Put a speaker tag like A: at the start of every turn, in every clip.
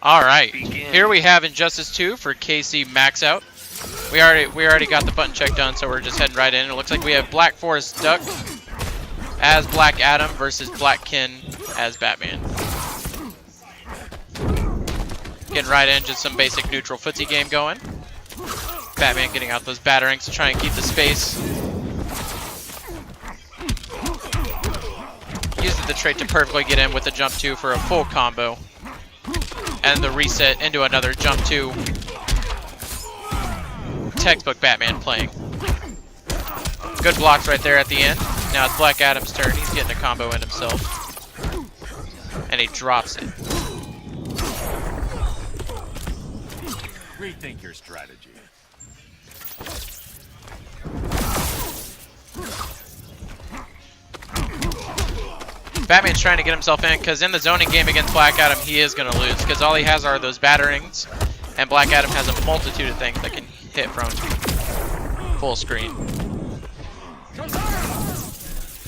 A: All right, here we have Injustice 2 for KC MAXOUT. We already got the button check done, so we're just heading right in. It looks like we have Black Forest Duck as Black Adam versus Black Kin as Batman. Getting right in, just some basic neutral footsie game going. Batman getting out those batterings to try and keep the space. Uses the trait to perfectly get in with the jump 2 for a full combo. And the reset into another jump 2. Textbook Batman playing. Good blocks right there at the end. Now it's Black Adam's turn. He's getting a combo in himself. And he drops it.
B: Rethink your strategy.
A: Batman's trying to get himself in because in the zoning game against Black Adam, he is going to lose because all he has are those batterings, and Black Adam has a multitude of things that can hit from full screen.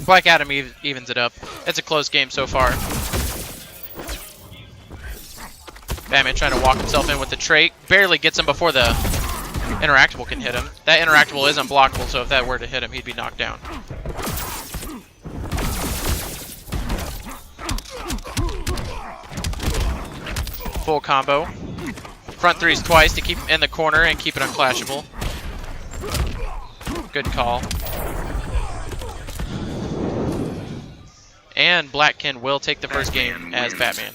A: Black Adam evens it up. It's a close game so far. Batman trying to walk himself in with the trait. Barely gets him before the interactable can hit him. That interactable is unblockable, so if that were to hit him, he'd be knocked down. Full combo. Front threes twice to keep him in the corner and keep it unclashable. Good call. And Blackkin will take the first game as Batman.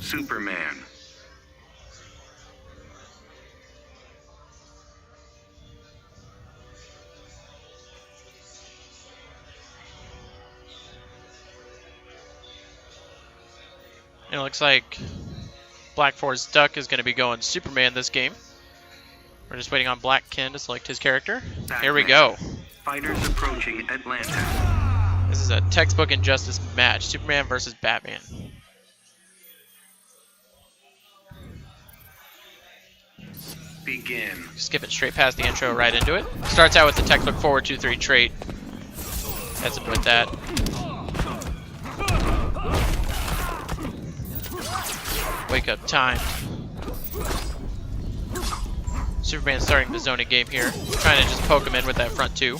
C: Superman.
A: It looks like Black Forest Duck is going to be going Superman this game. We're just waiting on Blackkin to select his character.
C: Batman.
A: Here we go.
C: Fighters approaching Atlanta.
A: This is a textbook Injustice match. Superman versus Batman.
C: Begin.
A: Skipping straight past the intro right into it. Starts out with the textbook forward 2-3 trait. Heads him with that. Wake up time. Superman starting the zoning game here. Trying to just poke him in with that front 2.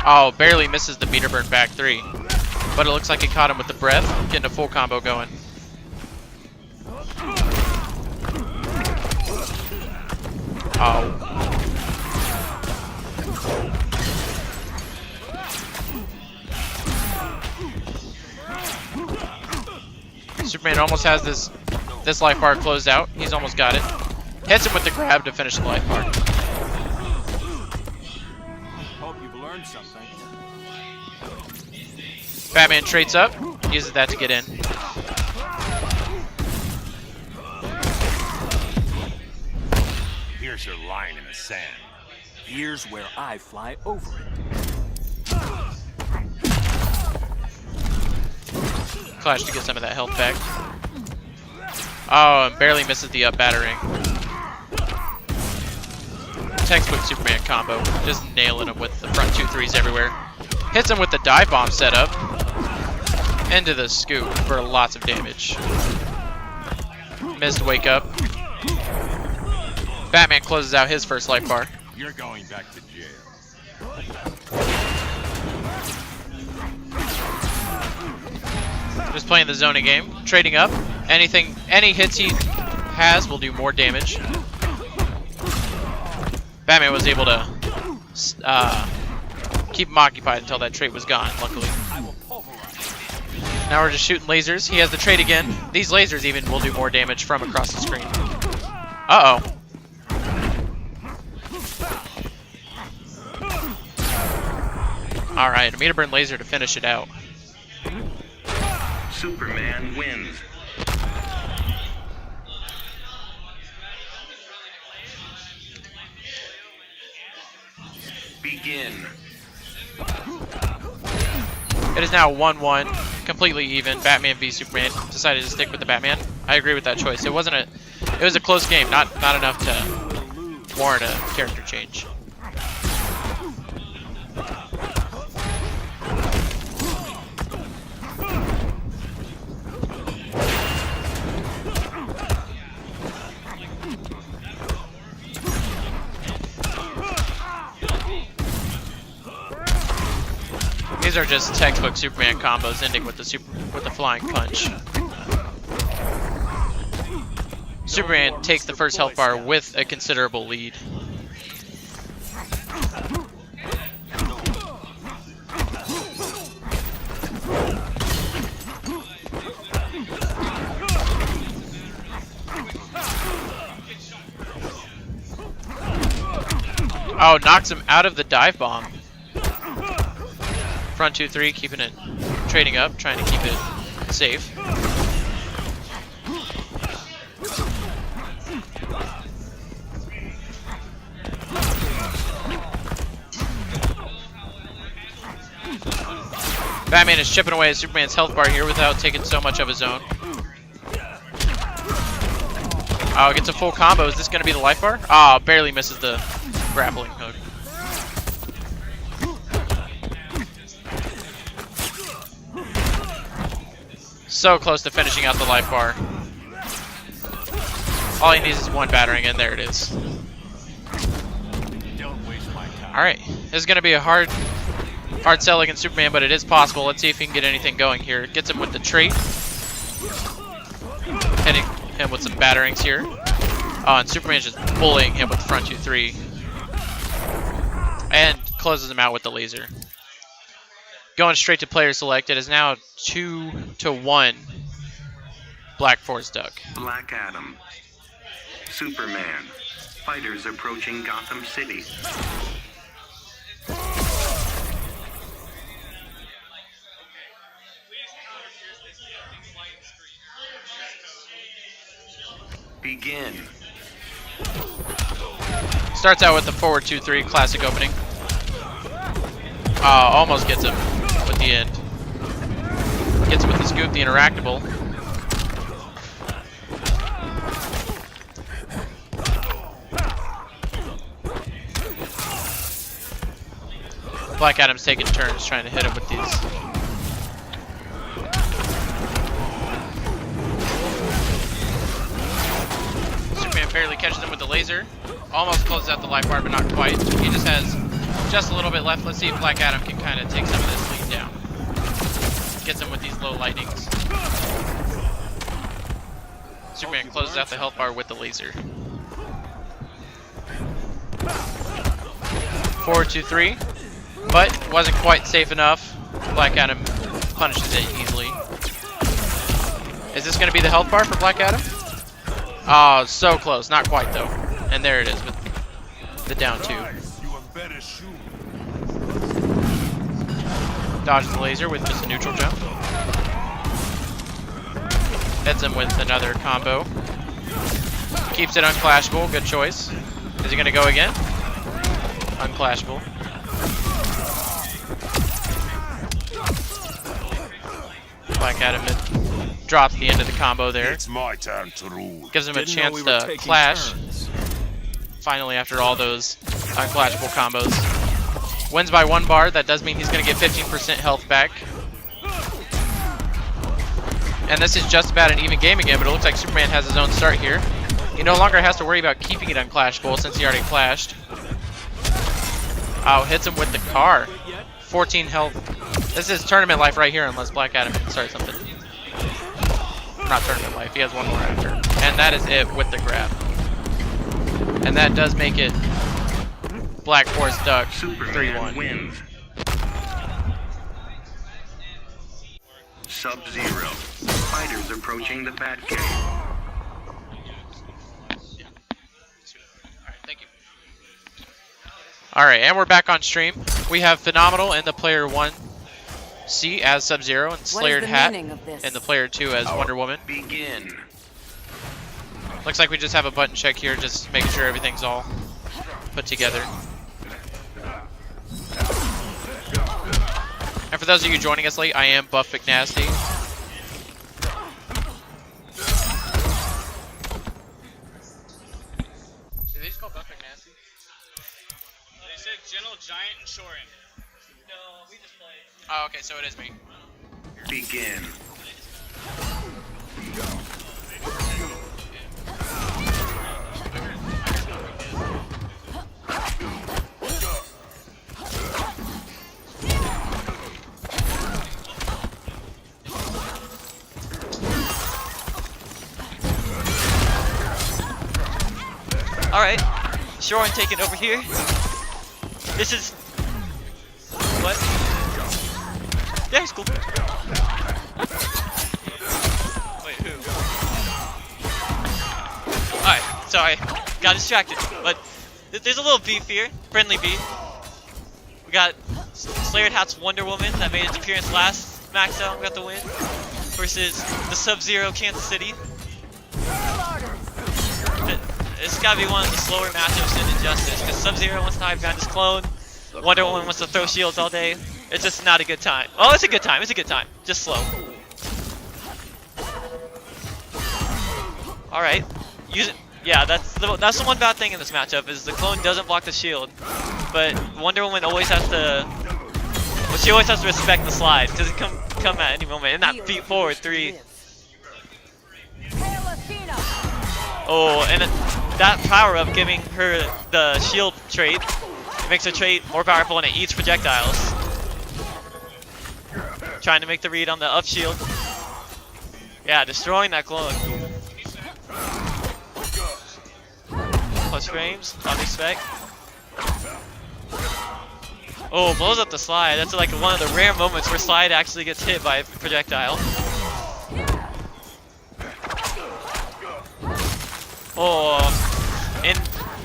A: Oh, barely misses the meter burn back 3. But it looks like he caught him with the breath. Getting a full combo going. Oh. Superman almost has this life bar closed out. He's almost got it. Hits him with the grab to finish the life bar.
B: Hope you've learned something.
A: Batman traits up, uses that to get in.
B: Here's your line in the sand. Here's where I fly over it.
A: Clash to get some of that health back. Oh, and barely misses the up battering. Textbook Superman combo. Just nailing him with the front 2-3s everywhere. Hits him with the dive bomb setup. Into the scoop for lots of damage. Missed wake up. Batman closes out his first life bar.
B: You're going back to jail.
A: Just playing the zoning game, trading up. Any hits he has will do more damage. Batman was able to keep him occupied until that trait was gone, luckily. Now we're just shooting lasers. He has the trait again. These lasers even will do more damage from across the screen. Uh-oh. Alright, a meter burn laser to finish it out.
C: Superman wins. Begin.
A: It is now 1-1. completely even. Batman v Superman. Decided to stick with the Batman. I agree with that choice. It was a close game. Not enough to warrant a character change. These are just textbook Superman combos ending with the flying punch. Superman takes the first health bar with a considerable lead. Oh, knocks him out of the dive bomb. Front 2-3, keeping it, trading up, trying to keep it safe. Batman is chipping away at Superman's health bar here without taking so much of his own. Oh, gets a full combo. Is this going to be the life bar? Oh, barely misses the grappling hook. So close to finishing out the life bar. All he needs is one battering, and there it is. Alright, this is going to be a hard sell against Superman, but it is possible. Let's see if he can get anything going here. Gets him with the trait. Hitting him with some batterings here. Oh, and Superman's just bullying him with the front 2-3. And closes him out with the laser. Going straight to player select. It is now 2-1. Black Force Duck.
C: Black Adam. Superman. Fighters approaching Gotham City. Begin.
A: Starts out with the forward 2-3 classic opening. Almost gets him with the end. Gets him with the scoop, the interactable. Black Adam's taking turns trying to hit him with these. Superman barely catches him with the laser. Almost closes out the life bar, but not quite. He just has just a little bit left. Let's see if Black Adam can kind of take some of this lead down. Gets him with these low lightnings. Superman closes out the health bar with the laser. 4-2-3, but wasn't quite safe enough. Black Adam punishes it easily. Is this going to be the health bar for Black Adam? Oh, so close. Not quite, though. And there it is with the down 2. Dodges the laser with just a neutral jump. Hits him with another combo. Keeps it unclashable. Good choice. Is he going to go again? Unclashable. Black Adam drops the end of the combo there.
D: It's my turn to rule.
A: Gives him a chance to clash. Finally, after all those unclashable combos. Wins by 1 bar. That does mean he's going to get 15% health back. And this is just about an even game again, but it looks like Superman has his own start here. He no longer has to worry about keeping it unclashable since he already clashed. Oh, hits him with the car. 14 health. This is tournament life right here unless Black Adam can start something. Not tournament life, he has one more after. And that is it with the grab. And that does make it Black Force Duck 3-1.
C: Wins. Sub-Zero. Fighters approaching the Batcave.
A: Alright, and we're back on stream. We have Phenomenal in the player 1C as Sub-Zero and Slayered Hat in the player 2 as Wonder Woman.
C: Begin.
A: Looks like we just have a button check here, just making sure everything's all put together. And for those of you joining us late, I am Buff McNasty. Did they just call Buff McNasty?
D: They said Gentle Giant and Shorin. No, we just played.
A: Oh, okay, so it is me.
C: Begin.
E: Alright, Shorin taking over here. This is... What? Yeah, he's cool. Wait, who? Alright, sorry. Got distracted. But there's a little beef here. Friendly beef. We got Slayered Hat's Wonder Woman that made its appearance last MAXOUT. We got the win. Versus the Sub-Zero Kansas City. This gotta be one of the slower matchups in Injustice, because Sub-Zero wants to hide behind his clone, Wonder Woman wants to throw shields all day. It's just not a good time. Oh, it's a good time, it's a good time. Just slow. Alright. Use it. Yeah, that's the one bad thing in this matchup, is the clone doesn't block the shield. But Wonder Woman always has to... Well, she always has to respect the slide, because it can come at any moment. And that feet forward 3. Oh, and that power-up giving her the shield trait, it makes her trait more powerful and it eats projectiles. Trying to make the read on the up shield. Yeah, destroying that clone. Plus frames, on expect. Oh, blows up the slide. That's like one of the rare moments where slide actually gets hit by a projectile. Oh, in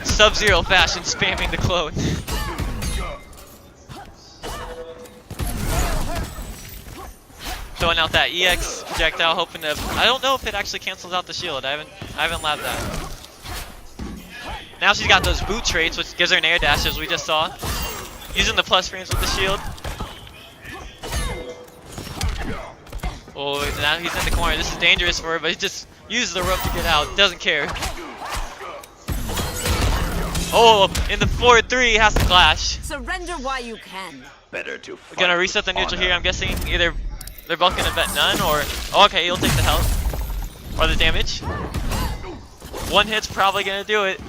E: Sub-Zero fashion, spamming the clone. Throwing out that EX projectile, hoping to... I don't know if it actually cancels out the shield. I haven't labbed that. Now she's got those boot traits, which gives her an air dash, as we just saw. Using the plus frames with the shield. Oh, now he's in the corner. This is dangerous for her, but he just uses the rope to get out. Doesn't care. Oh, in the 4-3, has to clash.
F: Surrender while you can.
B: Better to
E: We're gonna reset the neutral here. I'm guessing either they're both gonna bet none, or oh, okay, he'll take the health or the damage. One hit's probably gonna do it.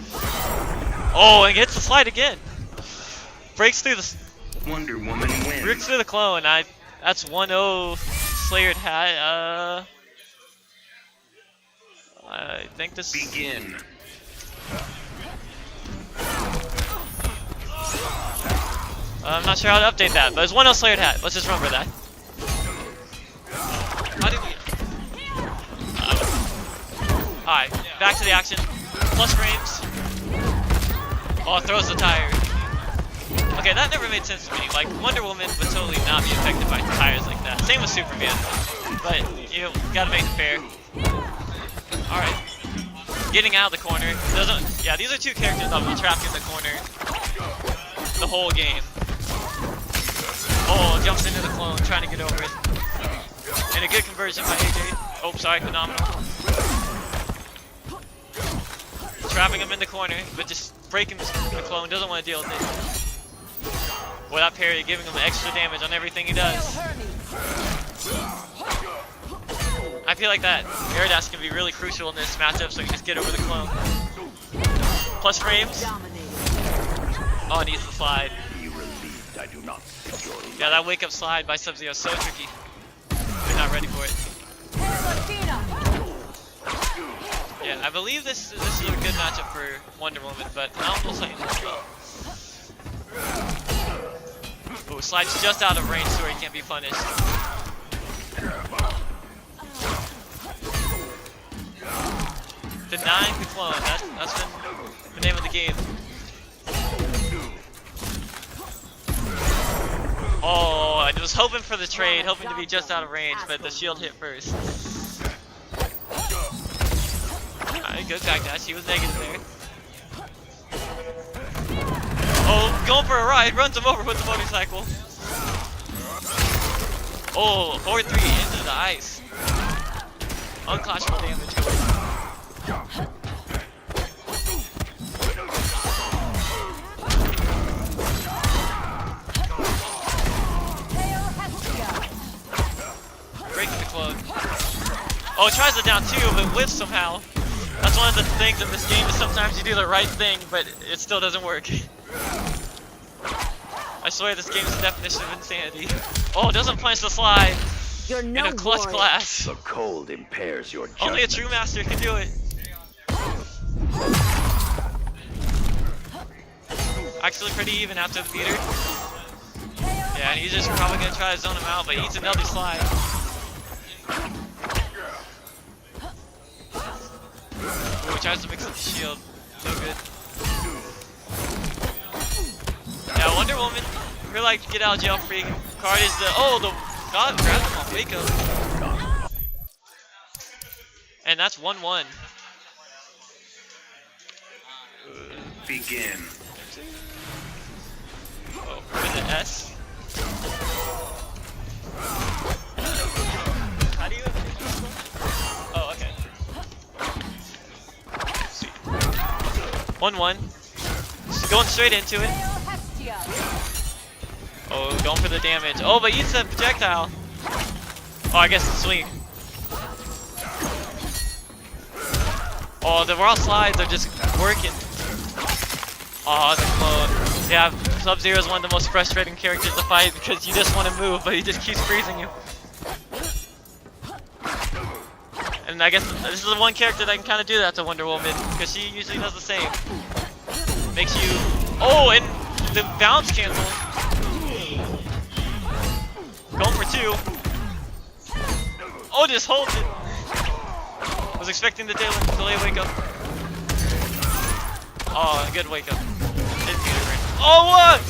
E: Oh, and hits the slide again. Breaks through the
C: Wonder Woman wins.
E: breaks through the clone. That's 1-0 Slayered Hat. I think this.
C: Begin.
E: I'm not sure how to update that, but it's 1-0 Slayered Hat. Let's just remember that. How did we... Alright, back to the action. Plus frames. Oh, throws the tire. Okay, that never made sense to me. Like, Wonder Woman would totally not be affected by tires like that. Same with Superman. But, you know, gotta make it fair. Alright. Getting out of the corner. Yeah, these are two characters that will be trapped in the corner the whole game. Oh, jumps into the clone, trying to get over it. And a good conversion by AJ. Oh, sorry, phenomenal. Trapping him in the corner, but just breaking the clone, doesn't want to deal with it. Without parry, giving him extra damage on everything he does. I feel like that air dash can be really crucial in this matchup, so you can just get over the clone. Plus frames. Oh, it needs the slide.
B: I do not enjoy.
E: Yeah, that wake up slide by Sub-Zero is so tricky. They're not ready for it. Yeah, I believe this is a good matchup for Wonder Woman, but phenomenal Titan as well. Oh, slides just out of range so he can't be punished. Denying the clone, that's been the name of the game. Oh, I was hoping for the trade, hoping to be just out of range, but the shield hit first. Alright, good backdash, he was negative there. Oh, going for a ride, runs him over with the motorcycle. Oh, 4-3 into the ice. Unclashable damage going. Breaking the clone. Oh, it tries it down too, but whiffs somehow. That's one of the things in this game is sometimes you do the right thing, but it still doesn't work. I swear this game is the definition of insanity. Oh, it doesn't punish the slide
F: You're
E: in
F: no
E: a clutch
F: warrior.
E: class.
B: The cold impairs your judgment.
E: Only a true master can do it. Actually pretty even after the meter. Yeah, and he's just probably gonna try to zone him out, but he eats another slide. Ooh, he tries to mix up the shield. No good. Yeah, Wonder Woman, her like get out of jail free card is the God grabbed him on wake up. And that's 1-1.
C: Begin.
E: Oh, with an S. How do you finish this one? Oh, okay. Sweet. 1-1. Just going straight into it. Oh, going for the damage. Oh, but eats that projectile. Oh, I guess it's swing. Oh, the raw slides are just working. Oh, the clone. Yeah, Sub-Zero is one of the most frustrating characters to fight because you just want to move, but he just keeps freezing you. And I guess this is the one character that can kind of do that to Wonder Woman because she usually does the same. Makes you... Oh, and the bounce cancel. Going for 2. Oh, just holds it. Was expecting the delay wake up. Oh, good wake up. Didn't beat it right. Oh, what?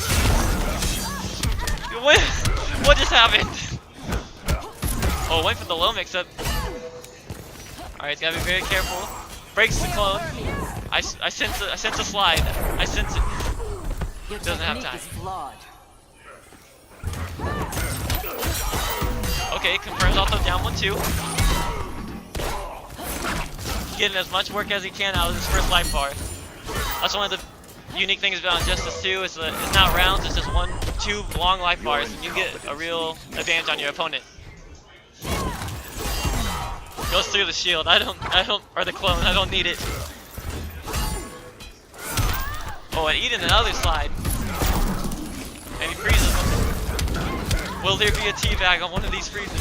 E: What just happened? Oh, went for the low mix up. Alright, gotta be very careful. Breaks the clone. I sense a slide. I sense it.
F: Your
E: Doesn't have
F: technique
E: time.
F: is flawed.
E: Okay, confirms also down 1-2. Getting as much work as he can out of his first life bar. That's one of the unique things about Injustice 2 is that it's not rounds, it's just 1-2 long life bars, and you get a real advantage on your opponent. Goes through the shield. I don't, or the clone. I don't need it. Oh, and Eden another slide. And he freezes him. Will there be a teabag on one of these freezes?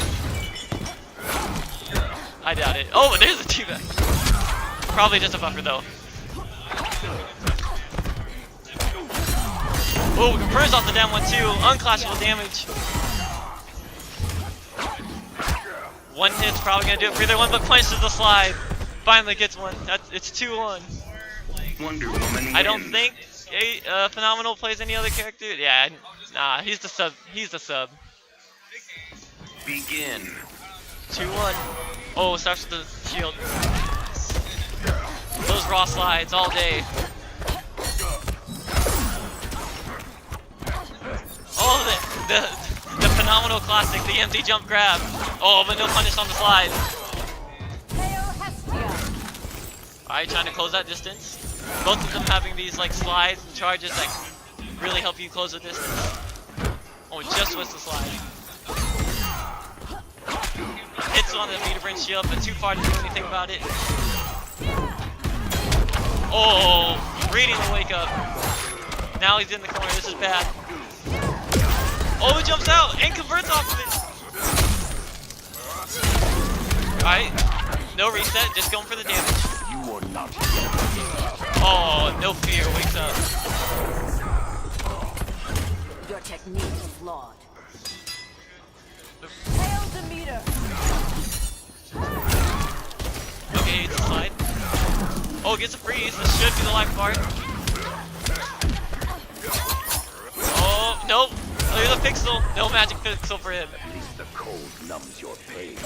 E: I doubt it. Oh, and there's a teabag. Probably just a buffer though. Oh, confirms off the down 1-2. Unclashable damage. One hit's probably gonna do it for either one, but punishes the slide. Finally gets one. It's 2-1.
C: Wonder Woman
E: I don't
C: wins.
E: think Phenomenal plays any other character. Yeah, nah, he's the sub. He's the sub.
C: Begin.
E: 2-1. Oh, starts with the shield. Those raw slides all day. Oh, the Phenomenal classic, the empty jump grab. Oh, but no punish on the slide. Alright, trying to close that distance. Both of them having these like slides and charges that really help you close the distance. Oh, just was the slide. Hits on the meter bridge shield, but too far to do anything about it. Oh, reading the wake up. Now he's in the corner. This is bad. Oh, he jumps out and converts off of it. Alright, no reset, just going for the damage.
B: You are not.
E: Oh, no fear, wakes up.
F: Your technique is flawed. Hail Demeter.
E: Okay, it's a slide. Oh, gets a freeze. This should be the life bar. Oh, nope. There's a pixel. No magic pixel for him.
B: At least the cold numbs your pain.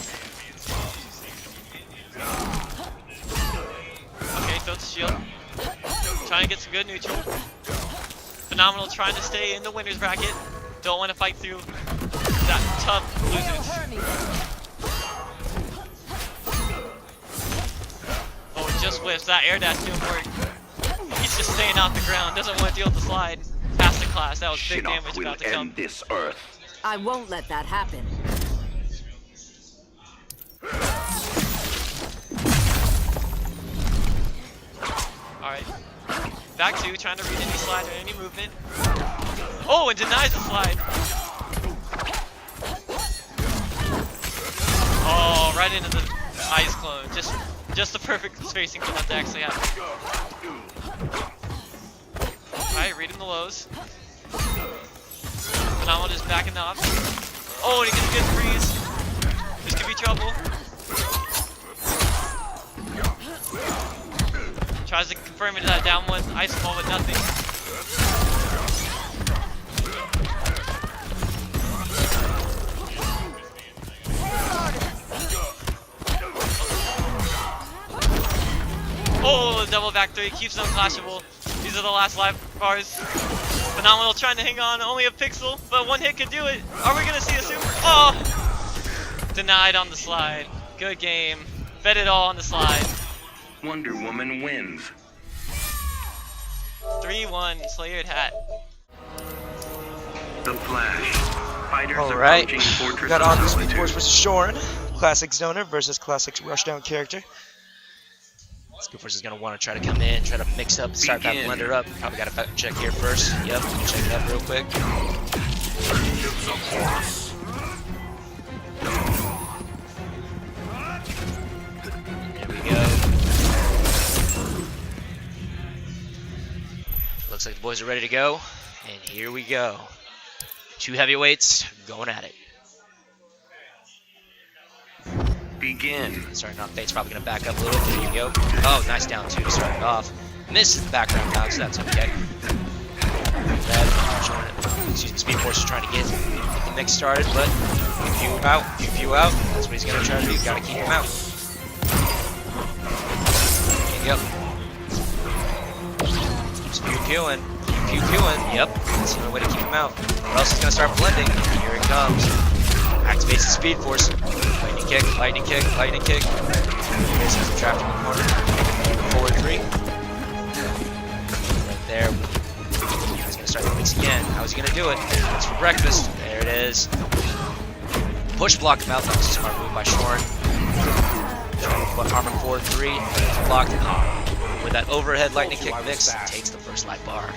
E: Okay, throws the shield. Trying to get some good neutral. Phenomenal trying to stay in the winner's bracket. Don't want to fight through that tough losers. Oh, it just whiffs. That air dash didn't work. He's just staying off the ground. Doesn't want to deal with the slide past the class. That was big damage about to come.
B: This earth.
F: I won't let that happen.
E: Alright. Back to trying to read any slide or any movement. Oh, and denies the slide. Oh, right into the ice clone. Just the perfect spacing for that to actually happen. Alright, reading the lows. Phenomenal just backing off. Oh, and he gets a good freeze. This could be trouble. Tries to confirm into that down one. Ice ball with nothing. Oh, double back three. Keeps them clashable. These are the last live bars. Phenomenal trying to hang on. Only a pixel, but one hit could do it. Are we going to see a super? Oh! Denied on the slide. Good game. Bet it all on the slide.
C: Wonder Woman wins.
E: 3-1, Slayer'd hat.
C: The Flash. Fighters
G: Alright,
C: approaching Fortress
G: got
C: of
G: on the Speed
C: Solitude.
G: Force versus Shorin. Classic Zoner versus Classic Rushdown character. Speed Force is going to want to try to come in, try to mix up, start that
C: Begin.
G: blender up. Probably got to check here first. Yep, check it up real quick. There we go. Looks like the boys are ready to go. And here we go. Two heavyweights going at it.
C: Begin.
G: Starting off, Fate's probably going to back up a little. There you go. Oh, nice down two to start it off. Misses the background now, so that's okay. Red, excuse me, Speed Force is trying to get the mix started, but few out. That's what he's going to try to do. Got to keep him out. Yep. Keeps pew-pewing. Yep. That's the only way to keep him out. Or else he's going to start blending. Here it comes. Activates the Speed Force. Lightning kick. This is trapped in the corner. Forward three. Right there. He's going to start the mix again. How's he going to do it? It's for breakfast. There it is. Push blocked him out. That was a smart move by Shorin. Trying to put armor forward three. Blocked him. With that overhead lightning kick mix, takes the first light bar.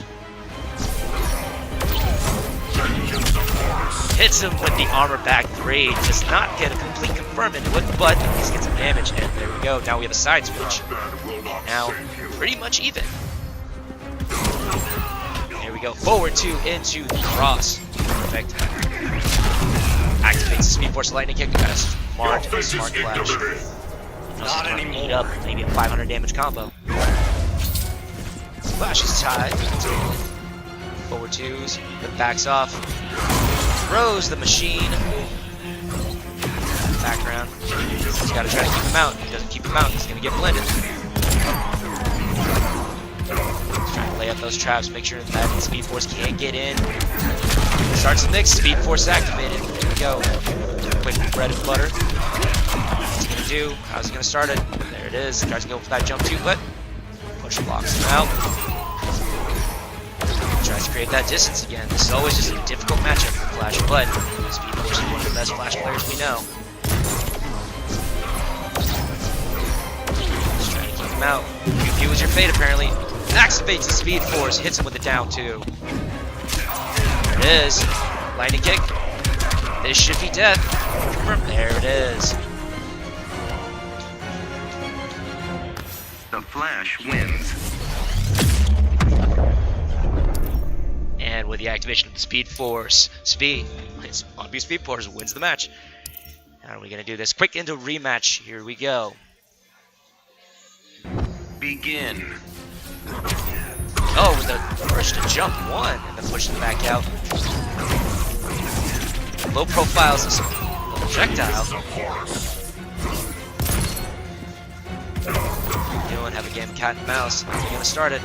G: Hits him with the armor back three. Does not get a complete confirm into it, but he's get some damage. And there we go. Now we have a side switch. And now pretty much even. There we go. Forward two into the cross. Perfect. Activates the Speed Force lightning kick. Got a smart flash. Not anymore. Up maybe a 500 damage combo. Flash is tied. Forward twos, but backs off. Throws the machine. Background. He's got to try to keep him out. If he doesn't keep him out, he's going to get blended. He's trying to lay up those traps, make sure that Speed Force can't get in. Starts the mix, Speed Force activated. There we go. Quick bread and butter. What's he going to do? How's he going to start it? There it is. Tries to go for that jump too, but push blocks him out. Tries to create that distance again. This is always just a difficult matchup for Flash, but Speed Force is one of the best Flash players we know. Just trying to keep him out. Pew is your fate apparently. Activates the Speed Force, hits him with the down two. There it is. Lightning kick. This should be death. There it is.
C: The Flash wins.
G: And with the activation of the Speed Force, Speed Force wins the match. How are we going to do this? Quick into rematch. Here we go.
C: Begin.
G: Oh, with the push to jump one and then push them back out. Low profiles this projectile. Doing have a game of cat and mouse. How are you going to start it?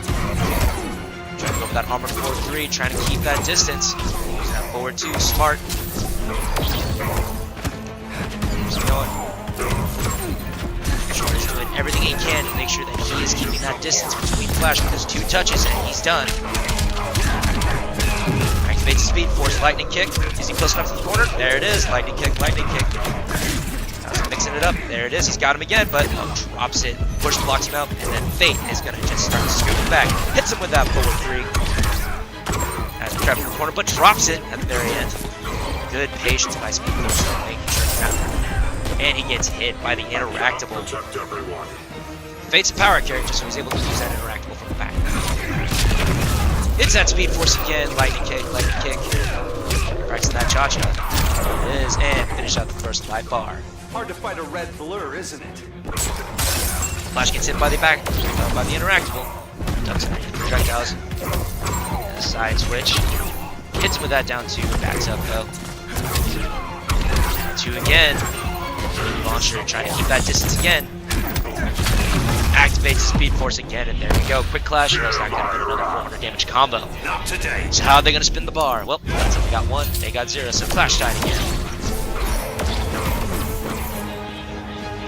G: Trying to go for that armor forward three, trying to keep that distance. Using that forward two, smart. can to make sure that he is keeping that distance between Flash, because 2 touches and he's done. Activates the Speed Force, Lightning Kick. Is he close enough to the corner? There it is, Lightning Kick, Lightning Kick. Now mixing it up. There it is, he's got him again, but drops it. Push blocks him out, and then Fate is going to just start scooping back. Hits him with that forward 3. Has him trapped in the corner, but drops it at the very end. Good patience by Speed Force, making sure it's not. And he gets hit by the interactable. Fate's a power character, so he's able to use that interactable from the back. Hits that Speed Force again, Lightning Kick, Lightning Kick. Practicing that cha-cha. It is, and finish out the first live bar.
B: Hard to fight a red blur, isn't it?
G: Flash gets hit by the back, by the interactable. Ducks underneath projectiles. And a side switch. Hits with that down 2, backs up though. Down 2 again. Launcher trying to keep that distance again. Activates the Speed Force again, and there we go. Quick Clash, or else that could have been another 400 damage combo.
B: Not today.
G: So how are they going to spin the bar? Well, that's how we got 1, they got 0, so Clash died again.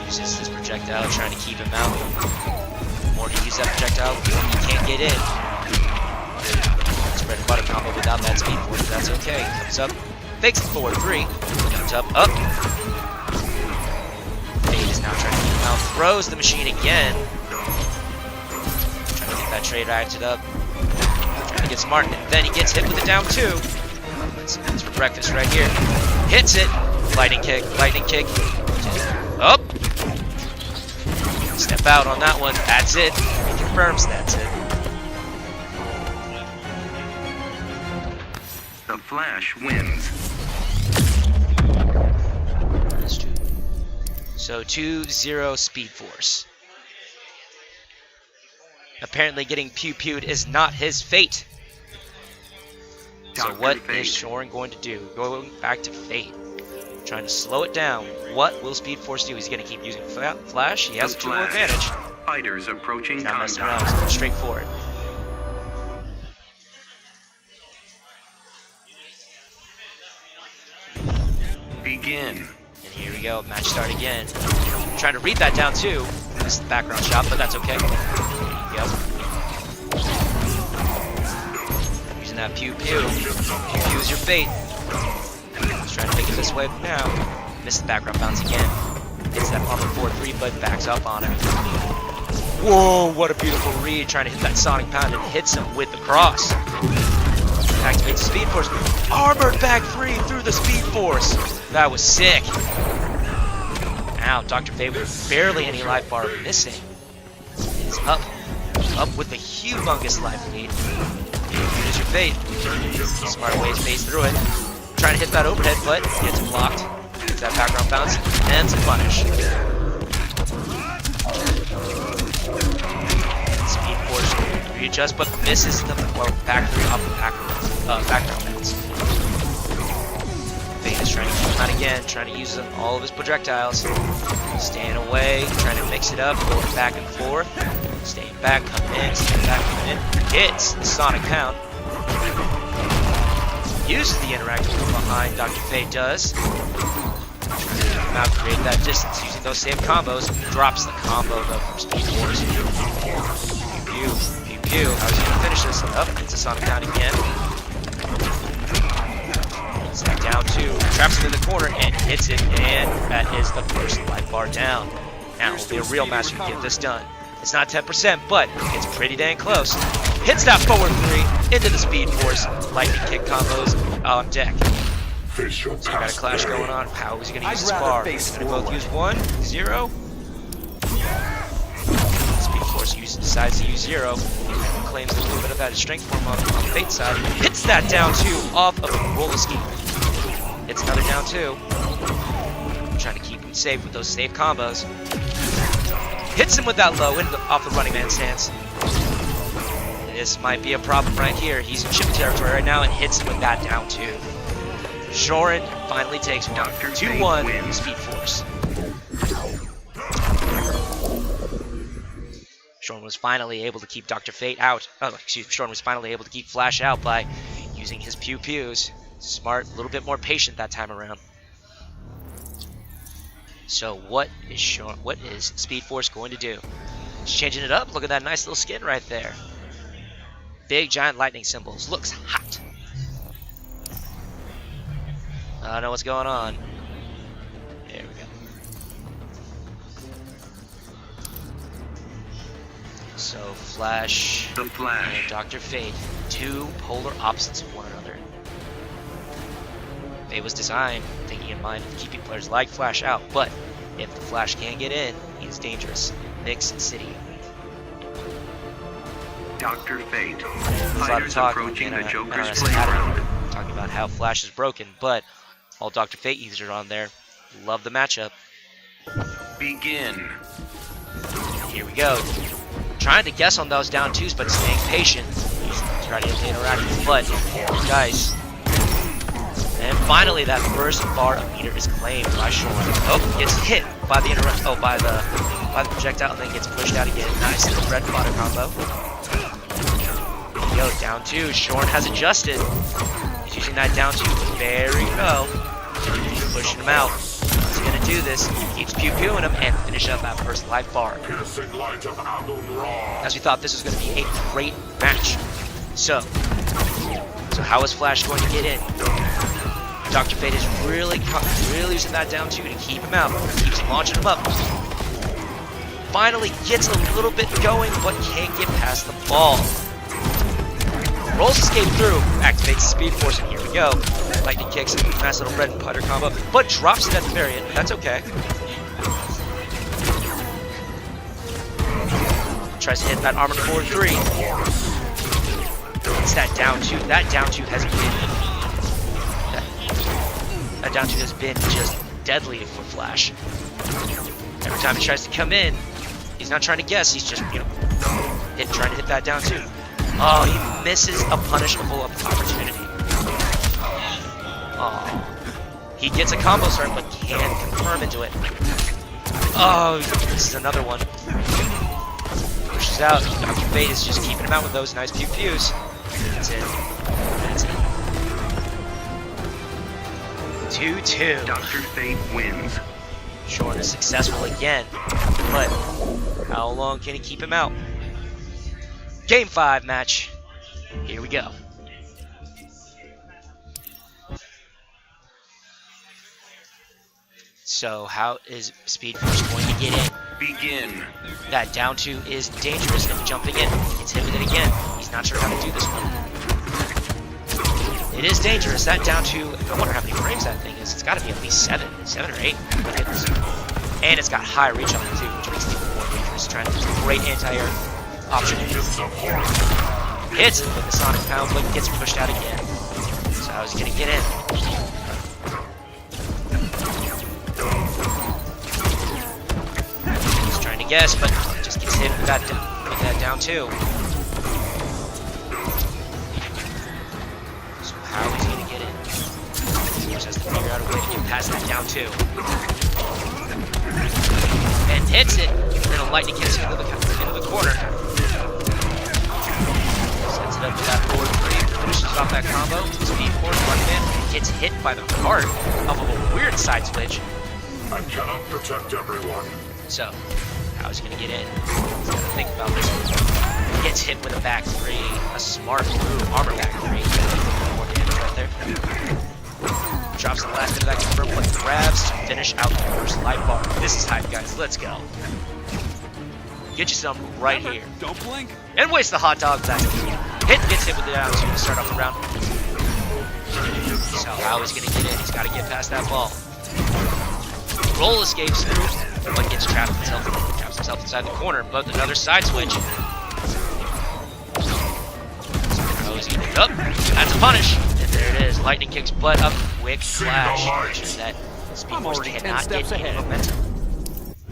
G: Uses this projectile, trying to keep him out. The more he uses that projectile, the more he can't get in. Spread and butter combo without that Speed Force, but that's okay. Comes up, fakes the forward 3, comes up. Fate is now trying to keep him out, throws the machine again. Trying to get that trade acted up. Trying to get smart, and then he gets hit with a down 2. That's for breakfast right here. Hits it. Lightning Kick, Lightning Kick. Up. Step out on that one. That's it. He confirms that's it.
C: The Flash wins.
G: So 2-0 Speed Force. Apparently getting pew-pewed is not his fate. So what is Shorin going to do? Going back to Fate. Trying to slow it down. What will Speed Force do? He's going to keep using Flash. He has a 2-0 advantage.
C: Fighters approaching
G: Not messing
C: contact.
G: around. He's going straight for it.
C: Begin.
G: And here we go, match start again. Trying to read that down too. Missed the background shot, but that's okay. There you go. Using that pew pew. Pew is your fate. He's trying to make it this way now. Missed the background bounce again. Hits that armor 4-3, but backs up on him. Whoa, what a beautiful read. Trying to hit that Sonic Pound and hits him with the cross. Activates the Speed Force. Armored back 3 through the Speed Force. That was sick. Now, Dr. Fate with barely any life bar missing. Is up. Up with a humongous life lead. Here's your fate. Smart ways phase through it. Trying to hit that overhead, but gets blocked. Gets that background bounce. And some punish. Speed Force readjust, but misses the back 3 off the background bounce. Fate is trying to keep him out again, trying to use all of his projectiles. Staying away, trying to mix it up, going back and forth. Staying back, coming in, staying back, coming in. Hits the Sonic Pound. Uses the interactive from behind, Dr. Fate does. Now create that distance using those same combos. Drops the combo though from Speed Force. Pew pew, pew. How's he gonna finish this? Up, hits the Sonic Pound again. Stack down 2, traps it in the corner and hits it, and that is the first life bar down. Now will be a real match to get this done. It's not 10%, but it's pretty dang close. Hits that forward 3 into the Speed Force. Lightning Kick combos on deck. So we got a clash going on. How is he going to use this bar? He's going to both use 1, 0. Speed Force decides to use 0. Claims a little bit of that strength form on the Fate side. Hits that down 2 off of a roller ski. Hits another down 2. Trying to keep him safe with those safe combos. Hits him with that low off the running man stance. This might be a problem right here. He's in chip territory right now and hits him with that down 2. Shorin finally takes 1. 2-1 Speed Force. Shorin was finally able to keep Dr. Fate out. Shorin was finally able to keep Flash out by using his pew-pews. Smart, a little bit more patient that time around. So what is Speed Force going to do? He's changing it up. Look at that nice little skin right there. Big giant lightning symbols. Looks hot. I don't know what's going on. There we go. So Flash
C: The Flash.
G: and Dr. Fate, two polar opposites of one another. Fate was designed thinking in mind of keeping players like Flash out, but if the Flash can't get in, he is dangerous. Mix City.
C: Dr. Fate.
G: There's a lot of
C: Fighters
G: talk
C: approaching
G: in
C: the Joker's
G: NRS
C: playground.
G: Academy, talking about how Flash is broken, but all Dr. Fate users on there love the matchup.
C: Begin.
G: Here we go. Trying to guess on those down twos, but staying patient. He's trying to get the interaction, but dice. And finally, that first bar of meter is claimed by Shorn. Oh, gets hit by the by the projectile, and then gets pushed out again. Nice little bread and butter combo. Yo, down two. Shorn has adjusted. He's using that down two very well. He's pushing him out. He's gonna do this. He keeps pew-pewing him and finish up that first life bar. As we thought this was gonna be a great match. So how is Flash going to get in? Dr. Fate is really using that down two to keep him out. Keeps launching him up. Finally gets a little bit going, but can't get past the ball. Rolls escape through, activates Speed Force, and here we go. Lightning kicks, nice little bread and butter combo, but drops it at the very end. That's okay. Tries to hit that armored 4-3. It's that down two. That down two has been just deadly for Flash. Every time he tries to come in, he's not trying to guess. He's just trying to hit that down two. Oh, he misses a punishable opportunity. Oh, he gets a combo start, but can't confirm into it. Oh, this is another one. Pushes out. Dr. Fate is just keeping him out with those nice pew-pews. That's it. That's it. 2-2.
C: Dr. Fate wins.
G: Shorn is successful again, but how long can he keep him out? Game 5 match. Here we go. So how is Speed Force going to get in?
C: Begin.
G: That down two is dangerous and jumping in. Gets hit with it again. He's not sure how to do this one. It is dangerous. That down two, I wonder how many frames that thing is. It's got to be at least 7 or 8. My goodness. And it's got high reach on it too, which makes it even more dangerous. Trying to use a great anti-air option. Hits it with the Sonic Pound, but gets pushed out again. So how's he gonna get in? He's trying to guess, but just gets hit with that down two. So how is he gonna get in? He just has to figure out a way to get past that down two. And hits it. And then a lightning hits into the corner. Sets it up to that 4-3. Finishes off that combo. Speed Force, running in. Gets hit by the card off of a weird side switch.
H: I cannot protect everyone.
G: So, how is he going to get in? He's got to think about this one. Gets hit with a back three. A smart move. Armor back three. More damage right there. Drops the last bit of that confirm, but grabs to finish out the first life bar. This is hype, guys. Let's go. Get you some right here.
B: Don't blink.
G: And waste the hot dog. That's gets hit with the down two to start off the round. So how is he going to get in? He's got to get past that ball. Roll escapes through, but gets trapped himself inside the corner. But another side switch. So how is he going to up? That's a punish. And there it is. Lightning kicks butt up. Quick flash. Sure that Speed Force cannot get any momentum.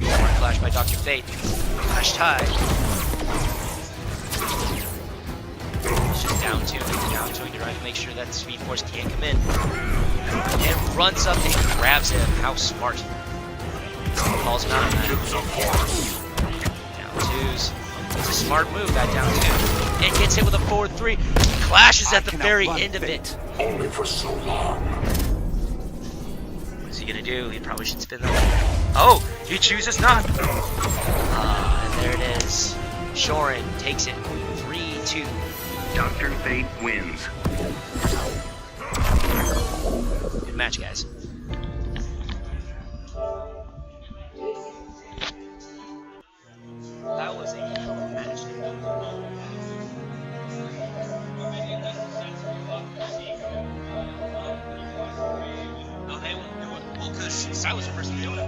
G: Hard flash by Dr. Fate. Flash tie. Just down two to try to make sure that Speed Force can't come in. And runs up and grabs him. How smart. Calls him out on that. Down twos. It's a smart move, that down two. And gets hit with a 4-3. Clashes at the very end of it.
H: Only for so long.
G: What is he gonna do? He probably should spin that. Oh, he chooses not. And there it is. is. Shorin takes it 3-2.
C: Dr. Fate wins.
G: Good match, guys. That was a hell of a match.
D: No, they won't do it. Well, because Sight was the first one to do it.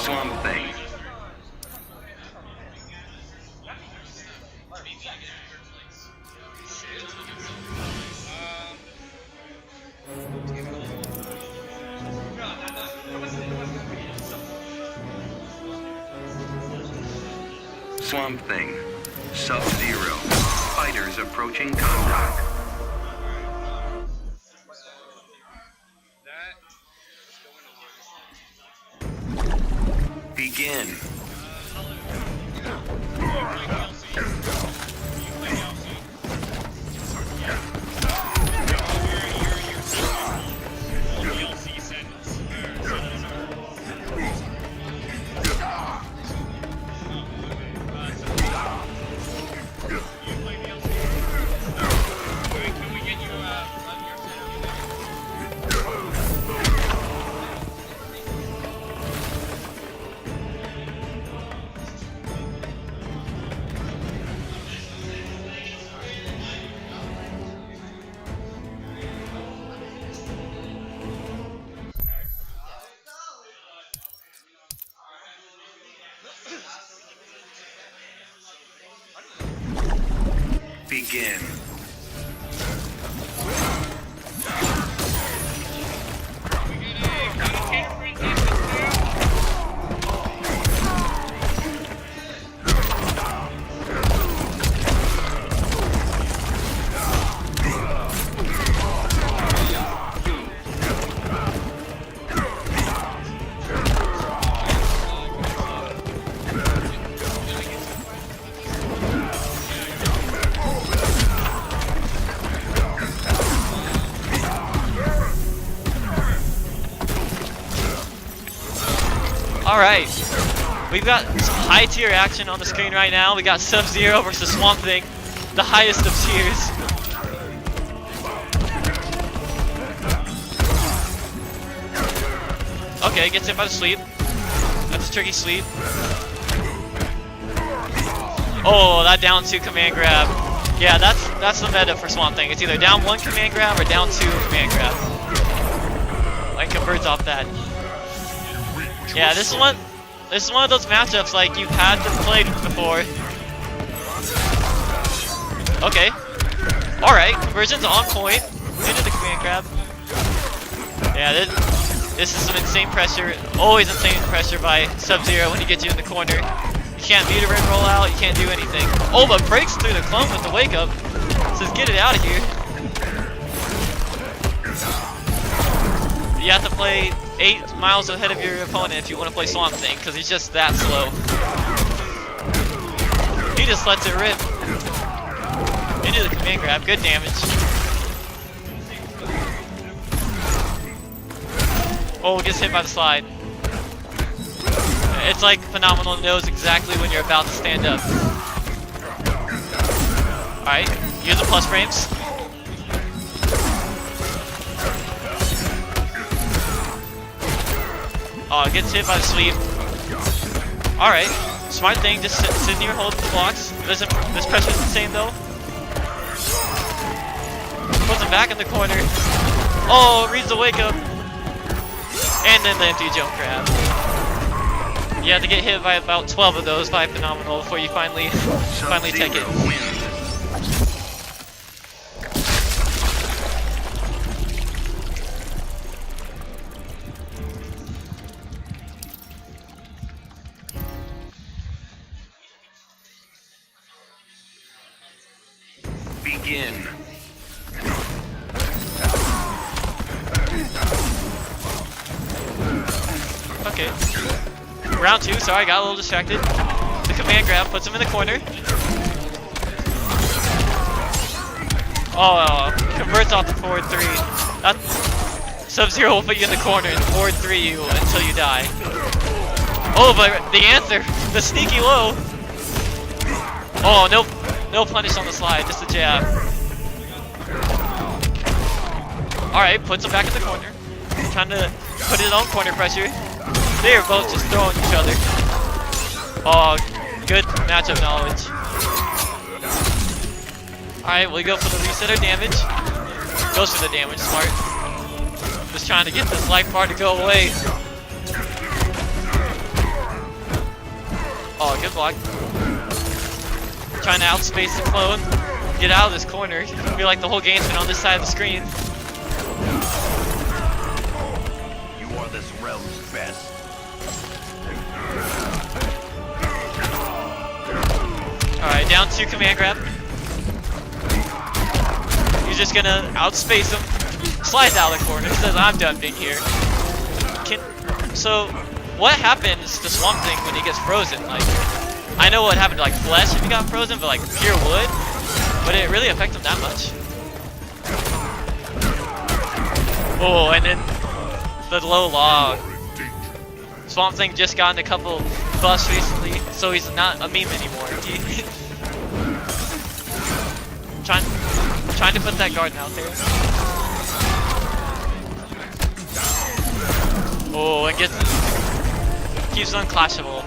C: Swamp Thing. Swamp Thing. Sub-Zero. Fighters approaching contact. Begin. Begin.
E: Alright. We've got some high tier action on the screen right now. We got Sub-Zero versus Swamp Thing. The highest of tiers. Okay, gets hit by the sweep. That's a tricky sweep. Oh, that down 2 command grab. Yeah, that's the meta for Swamp Thing. It's either down 1 command grab or down 2 command grab. Like converts off that. Yeah, this is one of those matchups like you've had to play before. Okay. Alright, conversion's on point. Into the command grab. Yeah, this is some insane pressure. Always insane pressure by Sub-Zero when he gets you in the corner. You can't meter and roll out, you can't do anything. Oh, but breaks through the clone with the wake up. Says get it out of here. You have to play 8 miles ahead of your opponent if you want to play Swamp Thing, because he's just that slow. He just lets it rip. Into the command grab, good damage. Oh, gets hit by the slide. It's like Phenomenal knows exactly when you're about to stand up. Alright, use the plus frames. Oh, gets hit by the sweep. Alright, smart thing, just sit near, hold the blocks. This pressure's insane though. Puts him back in the corner. Oh, reads the wake up. And then the empty jump grab. You have to get hit by about 12 of those by Phenomenal before you finally take it.
C: Begin.
E: Okay. Round 2, sorry, got a little distracted. The command grab puts him in the corner. Oh, converts off the forward 3. Sub-Zero will put you in the corner and forward 3 you until you die. Oh, but the answer, the sneaky low. Oh, no punish on the slide, just a jab. Alright, puts him back in the corner. Trying to put it on corner pressure. They are both just throwing each other. Oh, good matchup knowledge. Alright, we go for the reset of damage. Goes for the damage, smart. Just trying to get this life bar to go away. Oh, good block. Trying to outspace the clone. Get out of this corner. I feel like the whole game's been on this side of the screen.
B: You are this realm's best.
E: Alright, down 2 command grab. He's just gonna outspace him. Slides out of the corner. Says, I'm done being here. So, what happens to Swamp Thing when he gets frozen? Like, I know what happened to like Flesh if he got frozen, but like pure wood? Would it really affect him that much? Oh, and then the low log. Swamp Thing just got in a couple buffs recently, so he's not a meme anymore. Trying to put that guard out there. Oh, and keeps it unclashable.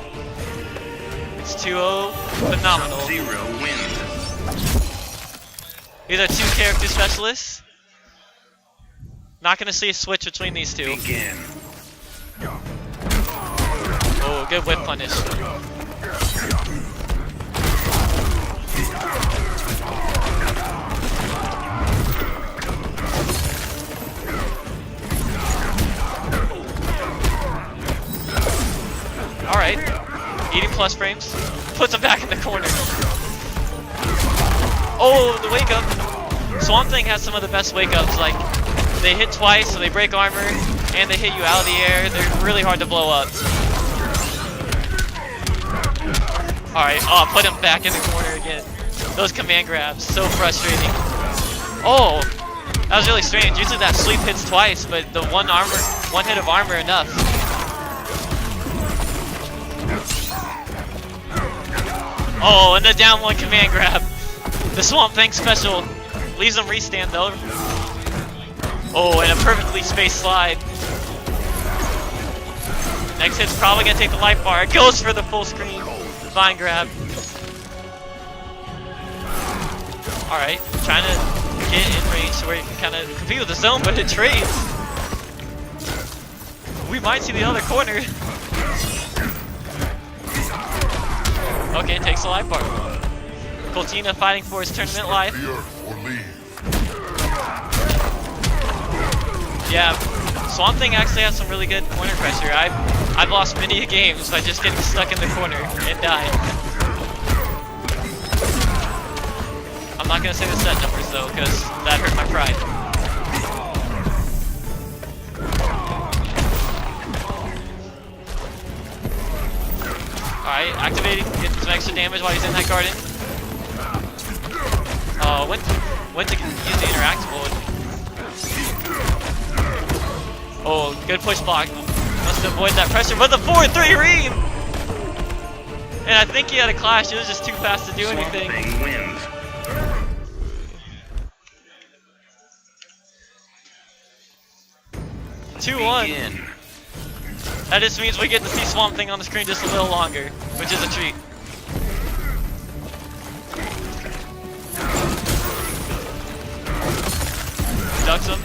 E: It's 2-0, Phenomenal.
C: Sub-Zero wins.
E: These are 2 character specialists. Not gonna see a switch between these 2.
C: Begin.
E: Oh, good whip punish. Alright. Eating plus frames. Puts him back in the corner. Oh, the wake up. Swamp Thing has some of the best wake ups. Like, they hit twice, so they break armor, and they hit you out of the air. They're really hard to blow up. Alright, oh, put him back in the corner again. Those command grabs, so frustrating. Oh, that was really strange. Usually that sweep hits twice, but the one hit of armor enough. Oh, and the down one command grab. The Swamp Thing special. Leaves him restand though. Oh, and a perfectly spaced slide. Next hit's probably gonna take the life bar. It goes for the full screen vine grab. Alright, trying to get in range so where you can kind of compete with the zone, but it trades. We might see the other corner. Okay, takes the life bar. Coltina fighting for his tournament life. Yeah, Swamp Thing actually has some really good corner pressure. I've lost many games by just getting stuck in the corner and dying. I'm not gonna say the set numbers though, because that hurt my pride. Alright, activating, get some extra damage while he's in that garden. Went to use the interactable. Oh, good push block. Must avoid that pressure, but the 4-3 read! And I think he had a clash, it was just too fast to do anything.
C: Swamp Thing wins. Begin.
E: That just means we get to see Swamp Thing on the screen just a little longer, which is a treat. Ducks him.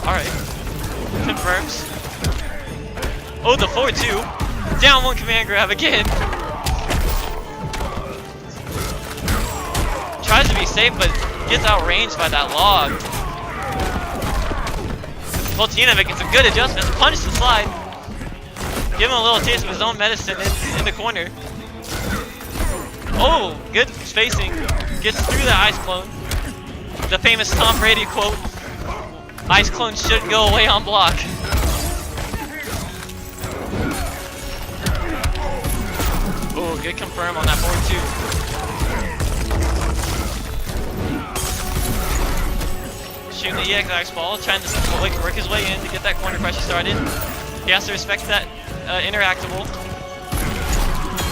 E: Alright. Confirms. Oh, the 4-2. Down one command grab again. Tries to be safe, but gets outranged by that log. Coltina making some good adjustments. Punish the slide. Give him a little taste of his own medicine in the corner. Oh, good spacing. Gets through the ice clone. The famous Tom Brady quote. Ice clone shouldn't go away on block. Oh, good confirm on that 4-2. Shooting the EX ball, trying to work his way in to get that corner pressure started. He has to respect that interactable.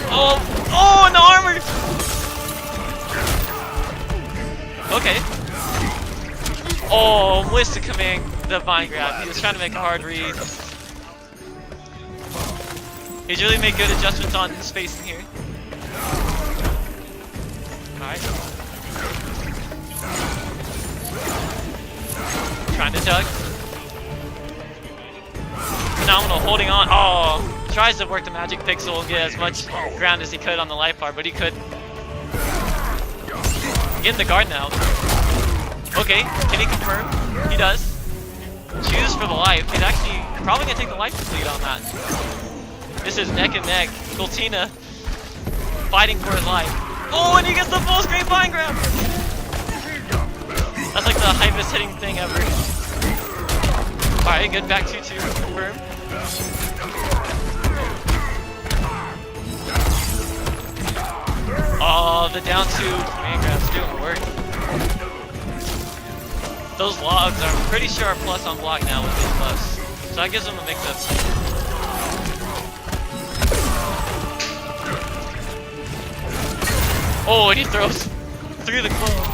E: Oh, in the armor! Okay. Oh, missed the command, the vine grab. He was trying to make a hard read. He's really made good adjustments on the spacing here. Alright. Trying to duck. Phenomenal, holding on. Oh, tries to work the magic pixel and get as much ground as he could on the life bar, but he could. Get in the guard now. Okay, can he confirm? He does. Chooses for the life. He's actually probably gonna take the life lead on that. This is neck and neck. Coltina fighting for his life. Oh, and he gets the full screen vine grab. That's like the hypest hitting thing ever. Alright, good back 2-2, confirm. Oh, the down 2 command grab's doing work. Those logs are pretty sure are plus on block now with this plus. So that gives them a mix-up. Oh, and he throws through the clone.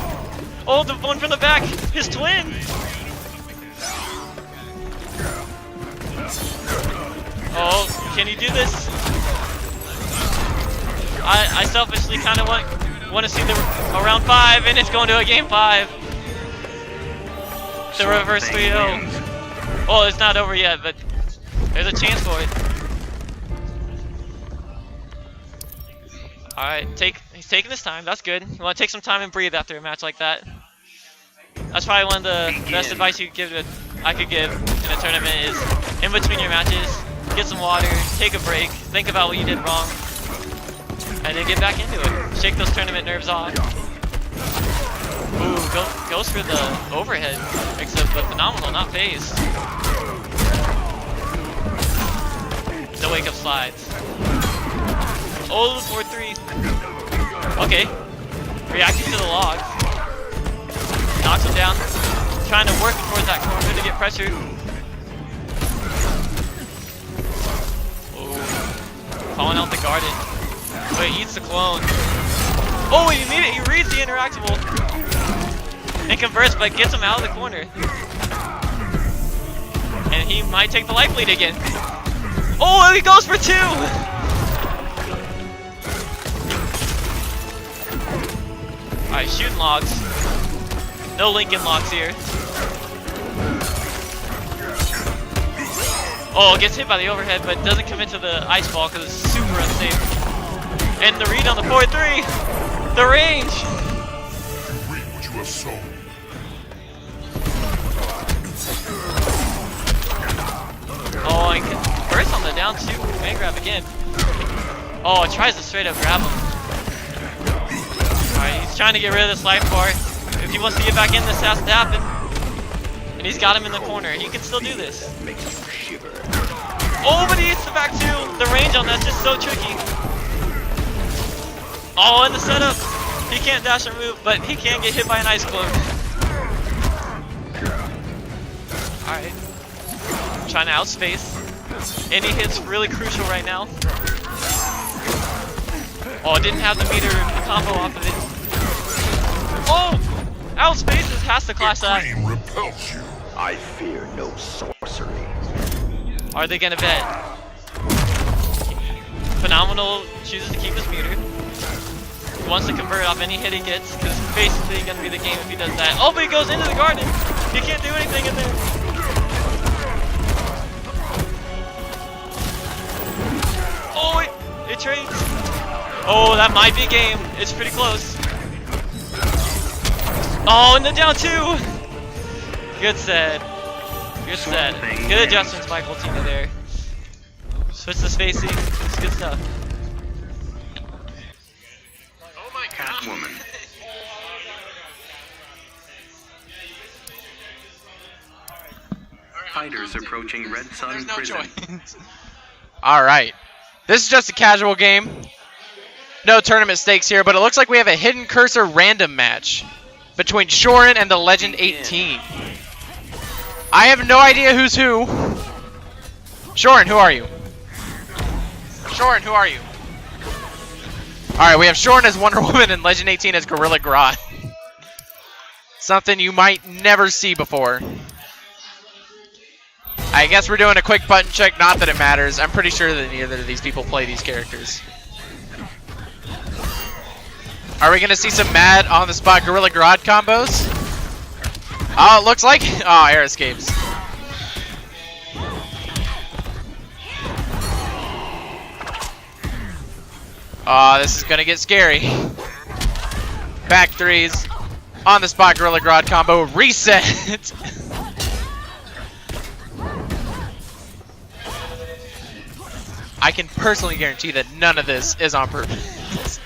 E: Oh, the one from the back, his twin! Oh, can he do this? I selfishly kind of want to see the round 5, and it's going to a game 5. The reverse 3-0. Oh, it's not over yet, but there's a chance for it. Alright, he's taking his time, that's good. You want to take some time and breathe after a match like that. That's probably one of the best advice I could give in a tournament is in between your matches, get some water, take a break, think about what you did wrong, and then get back into it. Shake those tournament nerves off. Ooh, goes for the overhead mix-up, but phenomenal, not phased. The wake-up slides. Oh, 4-3. Okay. Reacting to the log. Knocks him down. Trying to work towards that corner to get pressure. Oh. Calling out the garden. But he eats the clone. Oh, he reads the interactable. And converts, but gets him out of the corner. And he might take the life lead again. Oh, he goes for 2! Alright, shooting logs. No Lincoln logs here. Oh, gets hit by the overhead, but doesn't commit to the ice ball because it's super unsafe. And the read on the 4-3. The range.
H: Reap what you have sown.
E: Oh, and converts on the down 2. Man grab again. Oh, tries to straight up grab him. Alright, he's trying to get rid of this life bar. If he wants to get back in, this has to happen. And he's got him in the corner. He can still do this. Oh, but he hits the back 2. The range on that's just so tricky. Oh, and the setup. He can't dash or move, but he can get hit by an ice clone. Alright. Trying to outspace. Any hit's really crucial right now. Oh, didn't have the meter combo off of it. Oh! Outspaces has to clash that.
H: Dream repels you.
B: I fear no sorcery.
E: Are they gonna bet? Phenomenal chooses to keep his meter. He wants to convert off any hit he gets, because it's basically gonna be the game if he does that. Oh, but he goes into the garden! He can't do anything in there. Oh, it trades. Oh, that might be game. It's pretty close. Oh, and the down 2! Good set. Good set. Good adjustments by Tina there. Switch to spacing. It's good stuff.
C: Oh my god. Catwoman. Fighters approaching Red Sun Prison.
A: Alright. This is just a casual game. No tournament stakes here, but it looks like we have a hidden cursor random match between Shorin and the Legend 18. I have no idea who's who. Shorin, who are you? Shorin, who are you? Alright, we have Shorin as Wonder Woman and Legend 18 as Gorilla Grodd. Something you might never see before. I guess we're doing a quick button check, not that it matters. I'm pretty sure that neither of these people play these characters. Are we going to see some mad on-the-spot Gorilla Grodd combos? Oh, it looks like... Oh, air escapes. Oh, this is going to get scary. Back threes. On-the-spot Gorilla Grodd combo. Reset! I can personally guarantee that none of this is on purpose.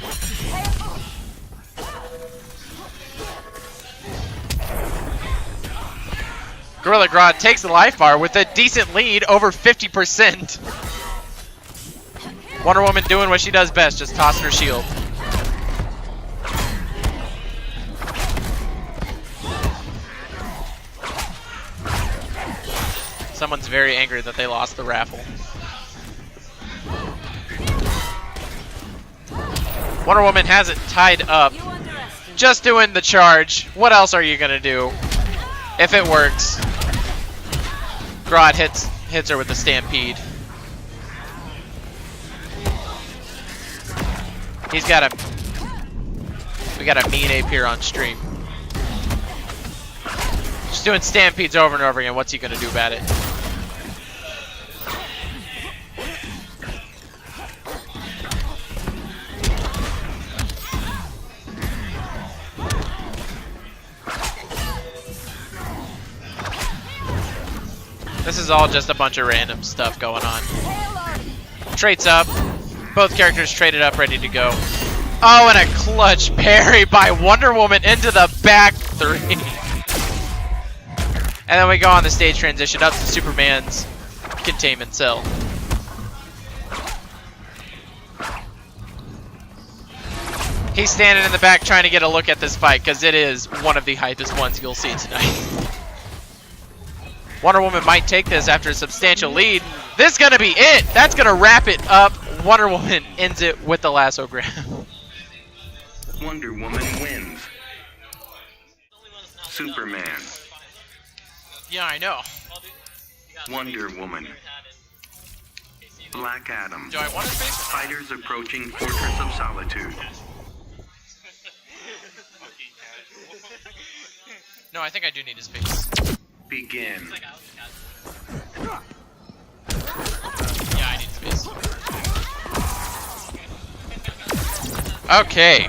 A: Gorilla Grodd takes the life bar with a decent lead, over 50%. Wonder Woman doing what she does best, just tossing her shield. Someone's very angry that they lost the raffle. Wonder Woman has it tied up. Just doing the charge. What else are you gonna do? If it works. Grodd hits her with the stampede. We got a mean ape here on stream. Just doing stampedes over and over again. What's he gonna do about it? This is all just a bunch of random stuff going on. Traits up. Both characters traded up, ready to go. Oh, and a clutch parry by Wonder Woman into the back three. And then we go on the stage transition up to Superman's containment cell. He's standing in the back trying to get a look at this fight because it is one of the hypest ones you'll see tonight. Wonder Woman might take this after a substantial lead. This is going to be it. That's going to wrap it up Wonder Woman ends it with the lasso grab.
C: Wonder Woman wins. Superman.
A: Yeah, I know.
C: Wonder Woman. Black Adam.
A: Do I want his face?
C: Fighters approaching Fortress of Solitude.
A: No, I think I do need his face.
C: Begin.
A: Yeah, I need his face. Okay.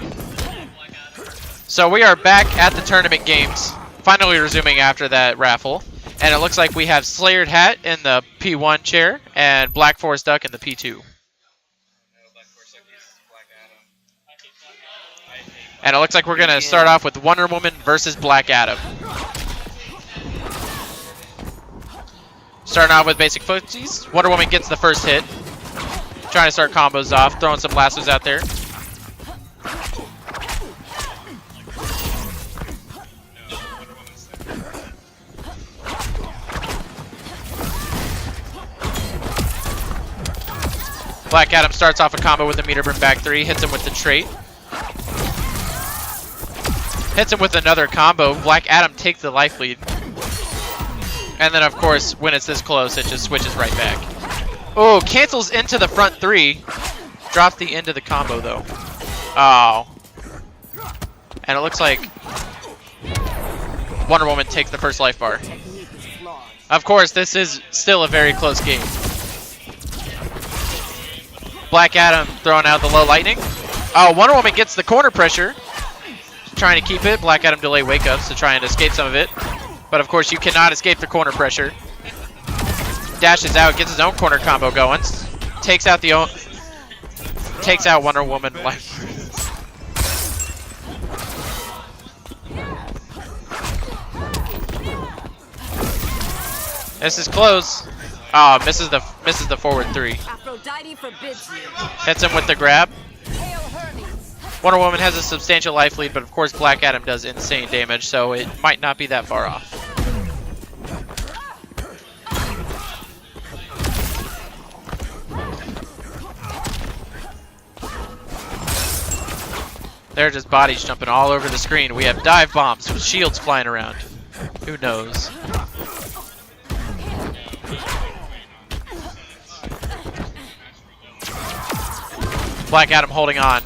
A: So we are back at the tournament games. Finally resuming after that raffle. And it looks like we have Slayered Hat in the P1 chair and Black Forest Duck in the P2. And it looks like we're going to start off with Wonder Woman versus Black Adam. Starting off with basic footsies. Wonder Woman gets the first hit. Trying to start combos off, throwing some lassos out there. Black Adam starts off a combo with the meter burn back 3, hits him with the trait. Hits him with another combo. Black Adam takes the life lead. And then, of course, when it's this close, it just switches right back. Oh, cancels into the front 3. Drops the end of the combo, though. Oh. And it looks like Wonder Woman takes the first life bar. Of course, this is still a very close game. Black Adam throwing out the low lightning. Oh, Wonder Woman gets the corner pressure. Trying to keep it. Black Adam delay wake ups to try and escape some of it. But of course you cannot escape the corner pressure. Dashes out, gets his own corner combo going. Takes out Wonder Woman life. This is close. Oh, misses the forward 3.
F: Aphrodite forbids you.
A: Hits him with the grab.
F: Hail Hermes.
A: Wonder Woman has a substantial life lead, but of course Black Adam does insane damage, so it might not be that far off. They're just bodies jumping all over the screen. We have dive bombs with shields flying around. Who knows? Black Adam holding on.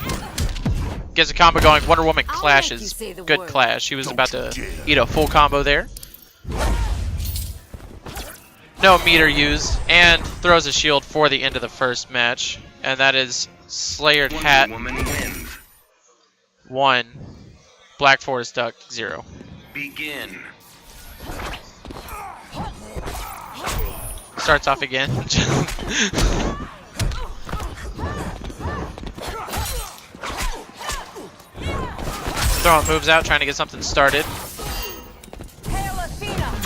A: Gets a combo going. Wonder Woman clashes. Good clash. She was about to eat a full combo there. No meter used. And throws a shield for the end of the first match. And that is Slayered Hat
C: Wonder Woman wins.
A: 1. Black Forest Duck 0.
C: Begin.
A: Starts off again. Throwing moves out, trying to get something started.
F: Hail Athena.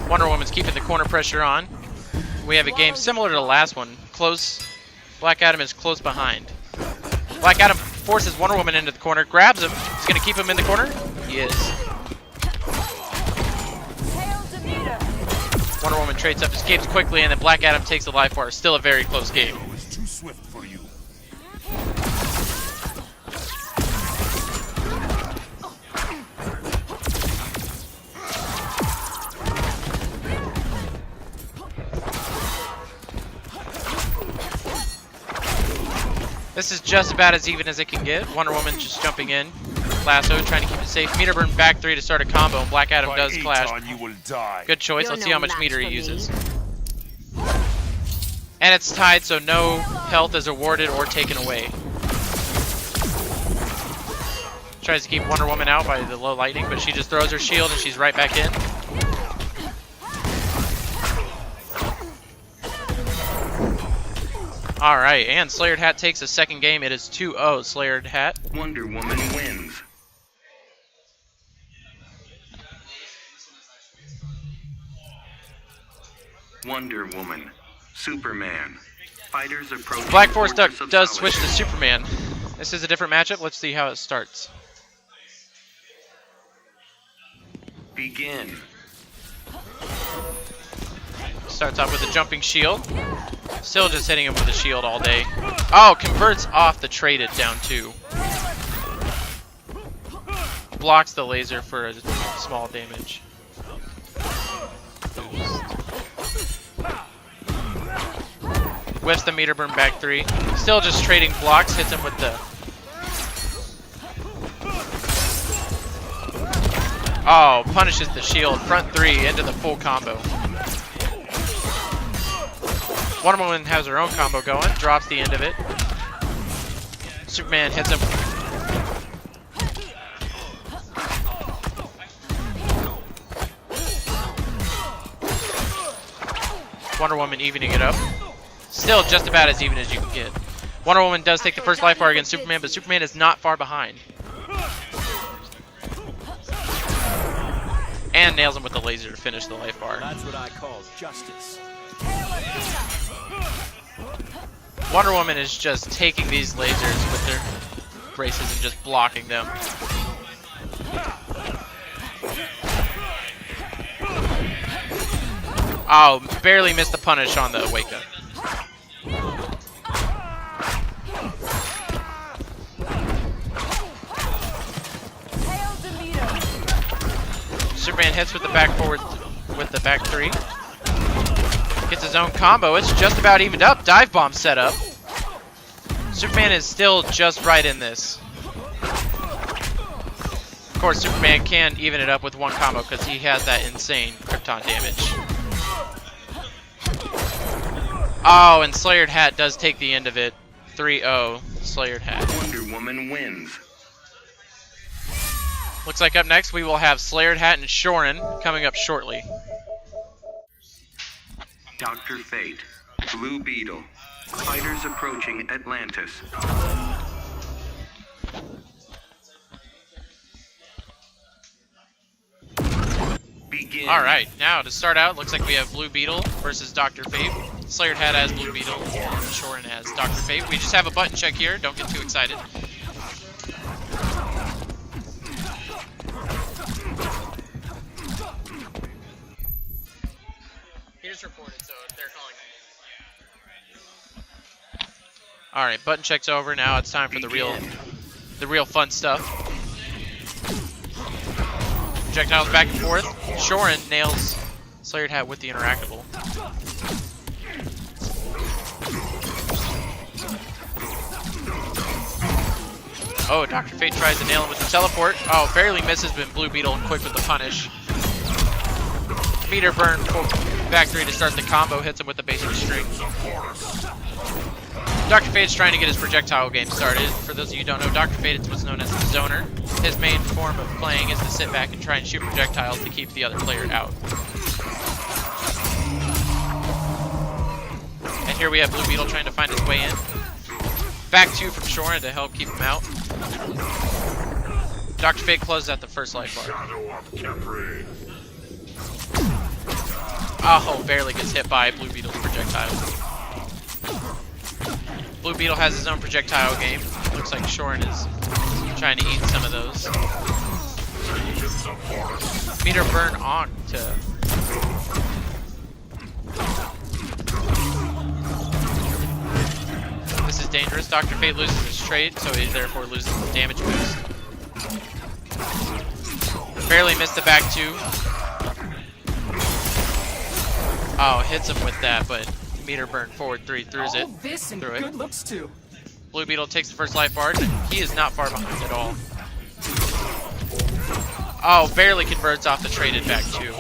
A: Wonder Woman's keeping the corner pressure on. We have a game similar to the last one. Close. Black Adam is close behind. Black Adam forces Wonder Woman into the corner, grabs him. He's going to keep him in the corner. He is.
F: Hail Demeter.
A: Wonder Woman trades up, escapes quickly, and then Black Adam takes the life bar. Still a very close game.
H: It's too swift for you.
A: This is just about as even as it can get. Wonder Woman just jumping in. Lasso, trying to keep it safe. Meter burn back 3 to start a combo, and Black Adam
H: By
A: does clash.
H: Aton, you will die.
A: Good choice.
F: You're
A: Let's see
F: no
A: how much
F: match
A: meter he
F: for me.
A: uses. And it's tied, so no health is awarded or taken away. Tries to keep Wonder Woman out by the low lightning, but she just throws her shield and she's right back in. Alright, and Slayered Hat takes a second game. It is 2-0 Slayered Hat.
C: Wonder Woman wins. Wonder Woman. Superman. Fighters approaching.
A: Black Force Duck
C: Fortress of
A: does switch to
C: Solitude.
A: Superman. This is a different matchup. Let's see how it starts.
C: Begin.
A: Starts off with a jumping shield. Still just hitting him with a shield all day. Oh, converts off the traded down 2. Blocks the laser for a small damage. Whiffs the meter burn back 3. Still just trading blocks. Hits him with the... Oh, punishes the shield. Front 3 into the full combo. Wonder Woman has her own combo going. Drops the end of it. Superman hits him. Wonder Woman evening it up. Still just about as even as you can get. Wonder Woman does take the first life bar against Superman, but Superman is not far behind. And nails him with the laser to finish the life bar.
B: That's what I call justice.
A: Wonder Woman is just taking these lasers with their braces and just blocking them. Oh, barely missed the punish on the wake up.
F: Hail Demeter.
A: Superman hits with the back forward with the back 3. Gets his own combo. It's just about evened up. Dive bomb set up. Superman is still just right in this. Of course, Superman can even it up with one combo because he has that insane Krypton damage. Oh, and Slayered Hat does take the end of it. 3-0 Slayered Hat.
C: Wonder Woman wins.
A: Looks like up next we will have Slayered Hat and Shorin coming up shortly.
C: Dr. Fate. Blue Beetle. Fighters approaching Atlantis. Begin.
A: Alright, now to start out, looks like we have Blue Beetle versus Dr. Fate. Slayered Hat has Blue Beetle, and Shorin has Dr. Fate. We just have a button check here, don't get too excited. He just reported, so they're calling it. Alright, button check's over, now it's time for the real fun stuff. Projectiles back and forth. Shorin nails Slayered Hat with the interactable. Oh, Dr. Fate tries to nail him with the teleport. Oh, barely misses, but Blue Beetle quick with the punish. Meter burn back 3 to start the combo, hits him with the basic string. Dr. Fate's trying to get his projectile game started. For those of you who don't know, Dr. Fate is what's known as the zoner. His main form of playing is to sit back and try and shoot projectiles to keep the other player out. And here we have Blue Beetle trying to find his way in. Back 2 from Shorin to help keep him out. Dr. Fate closes out the first life bar. Oh, barely gets hit by Blue Beetle's projectile. Blue Beetle has his own projectile game. Looks like Shorin is trying to eat some of those. Meter burn on to... This is dangerous. Dr. Fate loses his trade, so he therefore loses the damage boost. Barely missed the back 2. Oh, hits him with that, but meter burn forward 3 throws it. Through it.
I: Looks too.
A: Blue Beetle takes the first life bar. He is not far behind at all. Oh, barely converts off the traded back 2.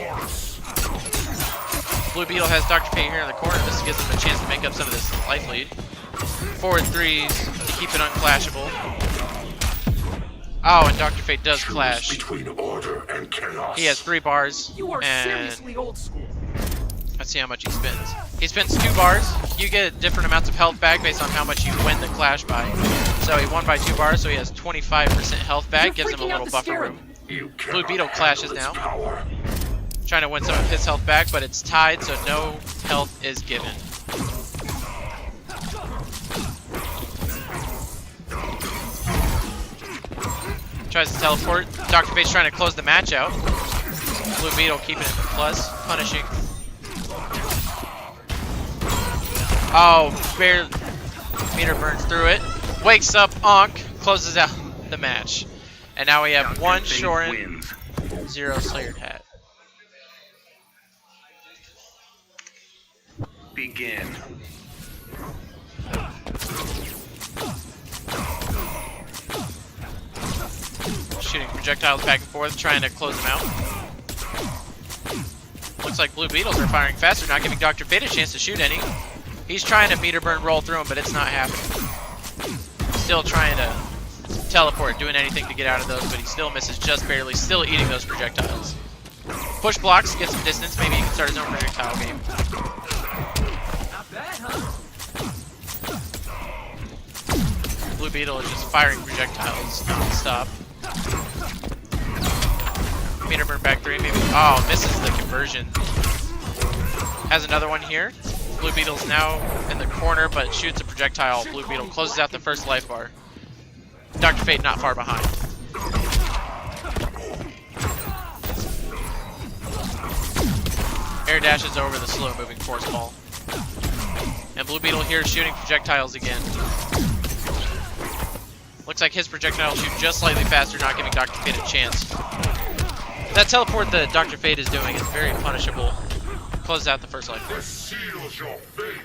A: Blue Beetle has Dr. Fate here in the corner. This gives him a chance to make up some of this life lead. Forward 3s to keep it unclashable. Oh, and Dr. Fate does clash.
H: Between order and chaos.
A: He has 3 bars.
I: You are
A: and
I: seriously old school.
A: let's see how much he spends. He spends 2 bars. You get different amounts of health back based on how much you win the clash by. So he won by 2 bars, so he has 25% health back, gives him a little buffer room. Blue Beetle clashes now. Trying to win some of his health back, but it's tied, so no health is given. Tries to teleport. Dr. Fate's trying to close the match out. Blue Beetle keeping it plus, punishing. Oh, barely. Meter burns through it. Wakes up Ankh, closes out the match. And now we have 1 Shorin, 0 Slayered Hat.
C: Begin.
A: Shooting projectiles back and forth, trying to close them out. Looks like Blue Beetles are firing faster, not giving Dr. Fate a chance to shoot any. He's trying to meter burn roll through him, but it's not happening. Still trying to teleport, doing anything to get out of those, but he still misses just barely, still eating those projectiles. Push blocks, get some distance, maybe he can start his own projectile game. Blue Beetle is just firing projectiles non-stop. Meter burn back 3, maybe. Oh, misses the conversion. Has another one here. Blue Beetle's now in the corner, but shoots a projectile. Blue Beetle closes out the first life bar. Dr. Fate not far behind. Air dashes over the slow-moving force ball. And Blue Beetle here shooting projectiles again. Looks like his projectiles shoot just slightly faster, not giving Dr. Fate a chance. That teleport that Dr. Fate is doing is very punishable. Closes out the first life bar.
H: Seals your fate.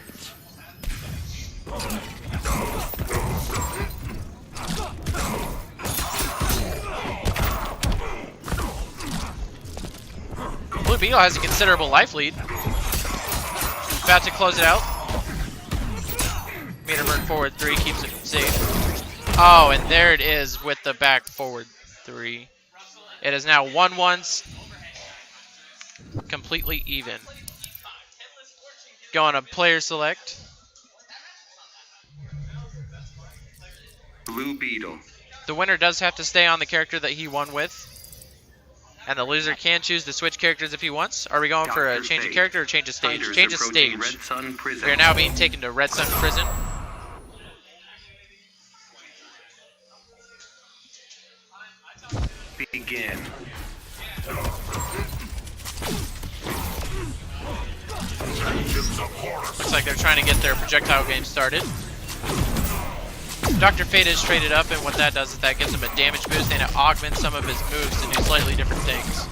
A: Blue Beetle has a considerable life lead. About to close it out. Meter burn forward 3 keeps it safe. Oh, and there it is with the back forward 3. It is now 1-1, completely even. Going to player select.
C: Blue Beetle.
A: The winner does have to stay on the character that he won with. And the loser can choose to switch characters if he wants. Are we going for a change of character or change of stage?
C: Fighters
A: Change of
C: approaching
A: stage.
C: Red Sun Prison.
A: We are now being taken to Red Sun Prison.
C: Begin.
A: Looks like they're trying to get their projectile game started. Dr. Fate is traded up, and what that does is that gives him a damage boost and it augments some of his moves to do slightly different things.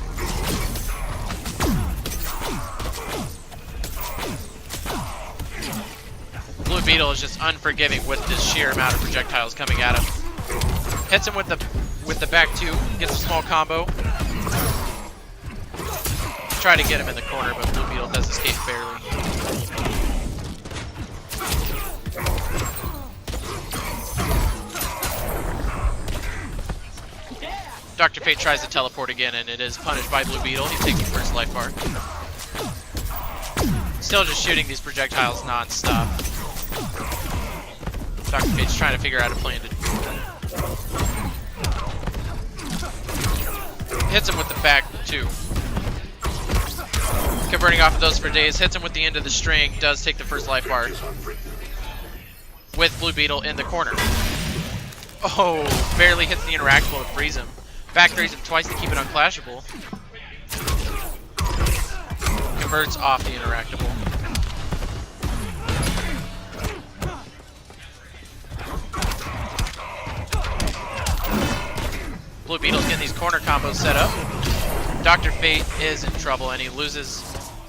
A: Blue Beetle is just unforgiving with the sheer amount of projectiles coming at him. Hits him with the back 2, gets a small combo. Try to get him in the corner, but Blue Beetle does escape barely. Dr. Fate tries to teleport again, and it is punished by Blue Beetle. He takes the first life bar. Still just shooting these projectiles non-stop. Dr. Fate's trying to figure out a plan to... Hits him with the back 2. Converting off of those for days. Hits him with the end of the string. Does take the first life bar. With Blue Beetle in the corner. Oh, barely hits the interactable to freeze him. Back 3s him twice to keep it unclashable. Converts off the interactable. Blue Beetle's getting these corner combos set up. Dr. Fate is in trouble and he loses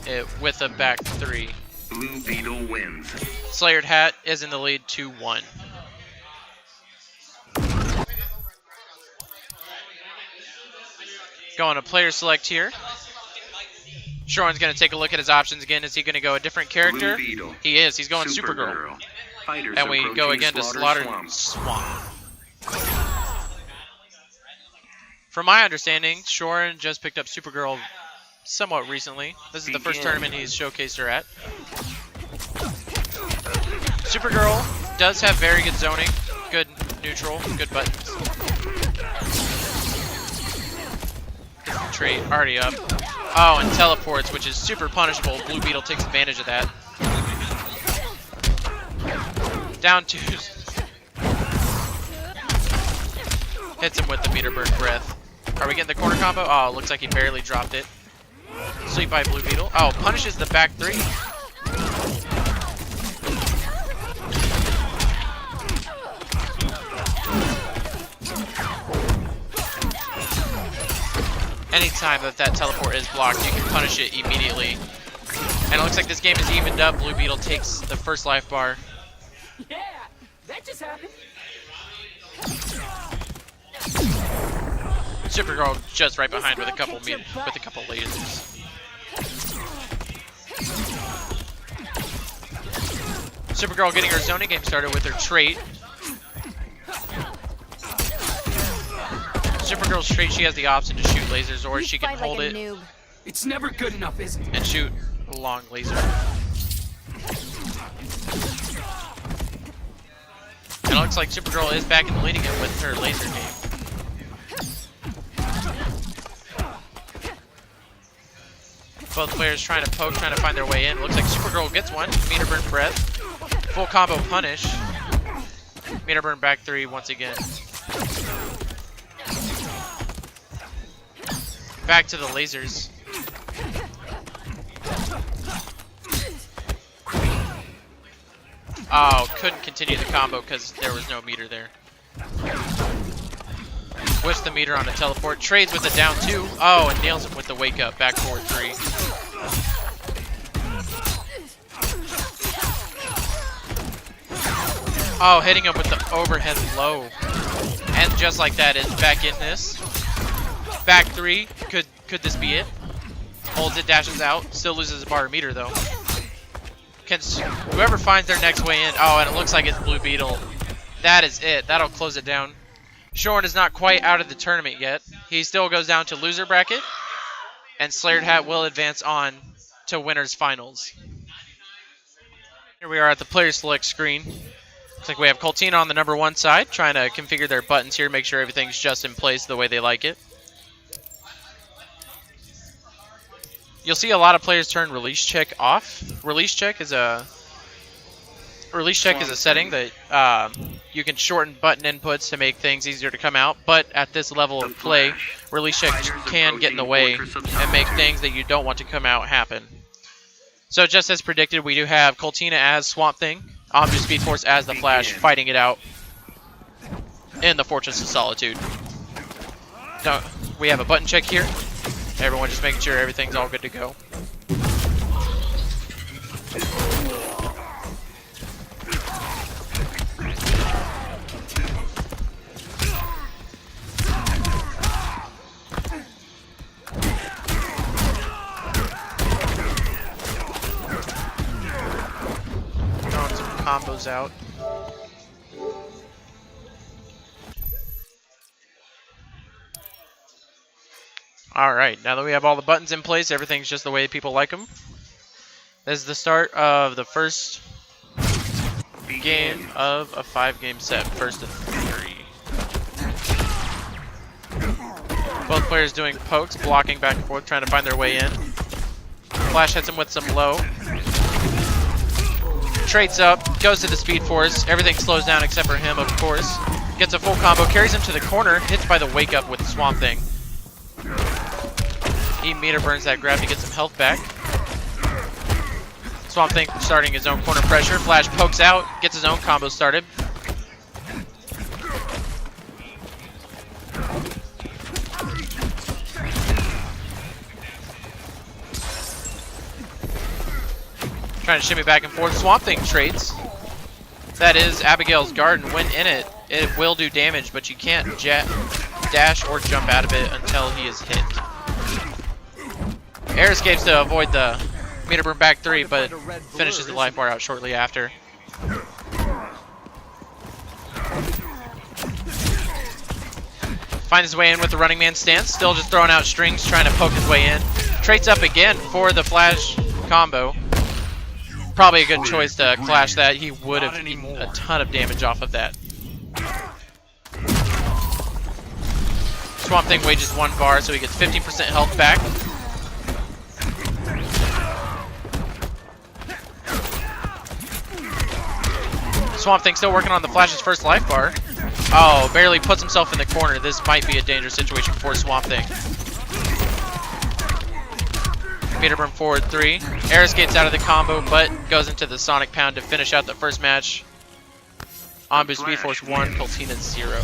A: it with a back 3.
C: Blue Beetle wins.
A: Slayered Hat is in the lead 2-1. Going to player select here. Shorin's going to take a look at his options again. Is he going to go a different character?
C: Blue Beetle.
A: He is. He's going Supergirl.
C: Fighters
A: And we go
C: approaching
A: again to
C: Slaughter
A: Slaughter
C: Swamp.
A: Swamp. From my understanding, Shorin just picked up Supergirl somewhat recently. This is the first
C: Begin.
A: tournament he's showcased her at. Supergirl does have very good zoning, good neutral, good buttons. Gets the trait already up. Oh, and teleports, which is super punishable. Blue Beetle takes advantage of that. Down 2. Hits him with the meter burn breath. Are we getting the corner combo? Oh, looks like he barely dropped it. Sweep by Blue Beetle. Oh, punishes the back 3. Anytime that teleport is blocked, you can punish it immediately. And it looks like this game is evened up. Blue Beetle takes the first life bar.
F: Yeah, that just happened.
A: Supergirl just right behind with a couple lasers. Supergirl getting her zoning game started with her trait. Supergirl's trait, she has the option to shoot lasers, or she can hold it
F: It's never good enough, is it?
A: and shoot a long laser. And it looks like Supergirl is back in the lead again with her laser game. Both players trying to poke, trying to find their way in. Looks like Supergirl gets one. Meter burn breath. Full combo punish. Meter burn back 3 once again. Back to the lasers. Oh, couldn't continue the combo because there was no meter there. Whips the meter on a teleport. Trades with a down 2. Oh, and nails him with the wake up. Back forward 3. Oh, hitting him with the overhead low. And just like that, is back in this. Back 3. Could this be it? Holds it, dashes out. Still loses a bar meter though. Whoever finds their next way in. Oh, and it looks like it's Blue Beetle. That is it. That'll close it down. Shorn is not quite out of the tournament yet. He still goes down to loser bracket. And Slayered Hat will advance on to winners finals. Here we are at the player select screen. Looks like we have Coltina on the number 1 side, trying to configure their buttons here, make sure everything's just in place the way they like it. You'll see a lot of players turn release check off. Release check is a setting that you can shorten button inputs to make things easier to come out, but at this level of play, release check can get in the way and make things that you don't want to come out happen. So just as predicted, we do have Coltina as Swamp Thing, Omni Speed Force as the Flash, fighting it out in the Fortress of Solitude. Now, we have a button check here. Everyone just making sure everything's all good to go. Throwing some combos out. Alright, now that we have all the buttons in place, everything's just the way people like them. This is the start of the first game of a 5-game set, first of 3. Both players doing pokes, blocking back and forth, trying to find their way in. Flash hits him with some low. Trades up, goes to the Speed Force, everything slows down except for him, of course. Gets a full combo, carries him to the corner, hits by the wake up with the Swamp Thing. He meter burns that grab to get some health back. Swamp Thing starting his own corner pressure. Flash pokes out, gets his own combo started. Trying to shimmy back and forth. Swamp Thing trades. That is Abigail's Garden. When in it, it will do damage, but you can't dash or jump out of it until he is hit. Air escapes to avoid the meter burn back 3, but finishes the life bar out shortly after. Finds his way in with the running man stance, still just throwing out strings, trying to poke his way in. Traits up again for the Flash combo. Probably a good choice to clash that. He would have eaten a ton of damage off of that. Swamp Thing wages 1 bar, so he gets 15% health back. Swamp Thing still working on the Flash's first life bar. Oh, barely puts himself in the corner. This might be a dangerous situation for Swamp Thing. Peterburn forward 3. Air escapes out of the combo, but goes into the Sonic Pound to finish out the first match. Ambu Speed Force 1, Coltina 0.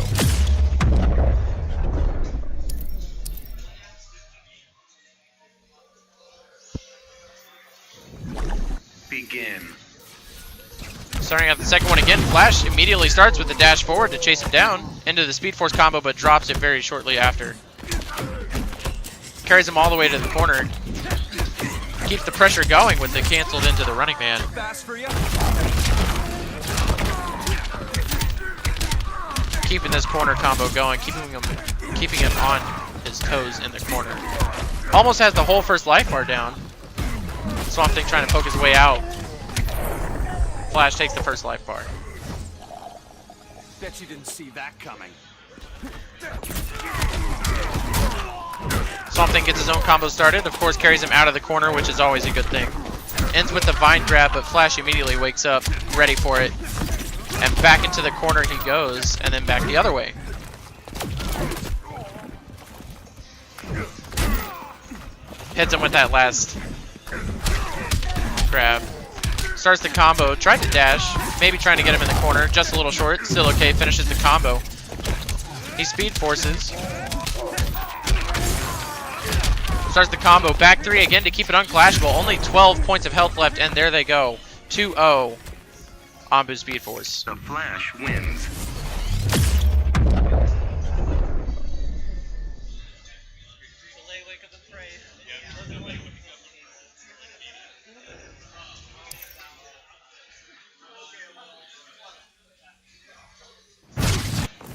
C: Begin.
A: Starting out the second one again, Flash immediately starts with the dash forward to chase him down into the Speed Force combo, but drops it very shortly after. Carries him all the way to the corner. Keeps the pressure going with the canceled into the Running Man. Keeping this corner combo going, keeping him on his toes in the corner. Almost has the whole first life bar down. Swamp Thing trying to poke his way out. Flash takes the first life bar.
B: Bet you didn't see that coming.
A: Swamp Thing gets his own combo started. Of course, carries him out of the corner, which is always a good thing. Ends with the vine grab, but Flash immediately wakes up, ready for it. And back into the corner he goes, and then back the other way. Hits him with that last grab. Starts the combo, tried to dash, maybe trying to get him in the corner, just a little short, still okay, finishes the combo. He speed forces. Starts the combo, back 3 again to keep it unclashable, only 12 points of health left, and there they go. 2-0, Ambu Speed Force.
C: The Flash wins.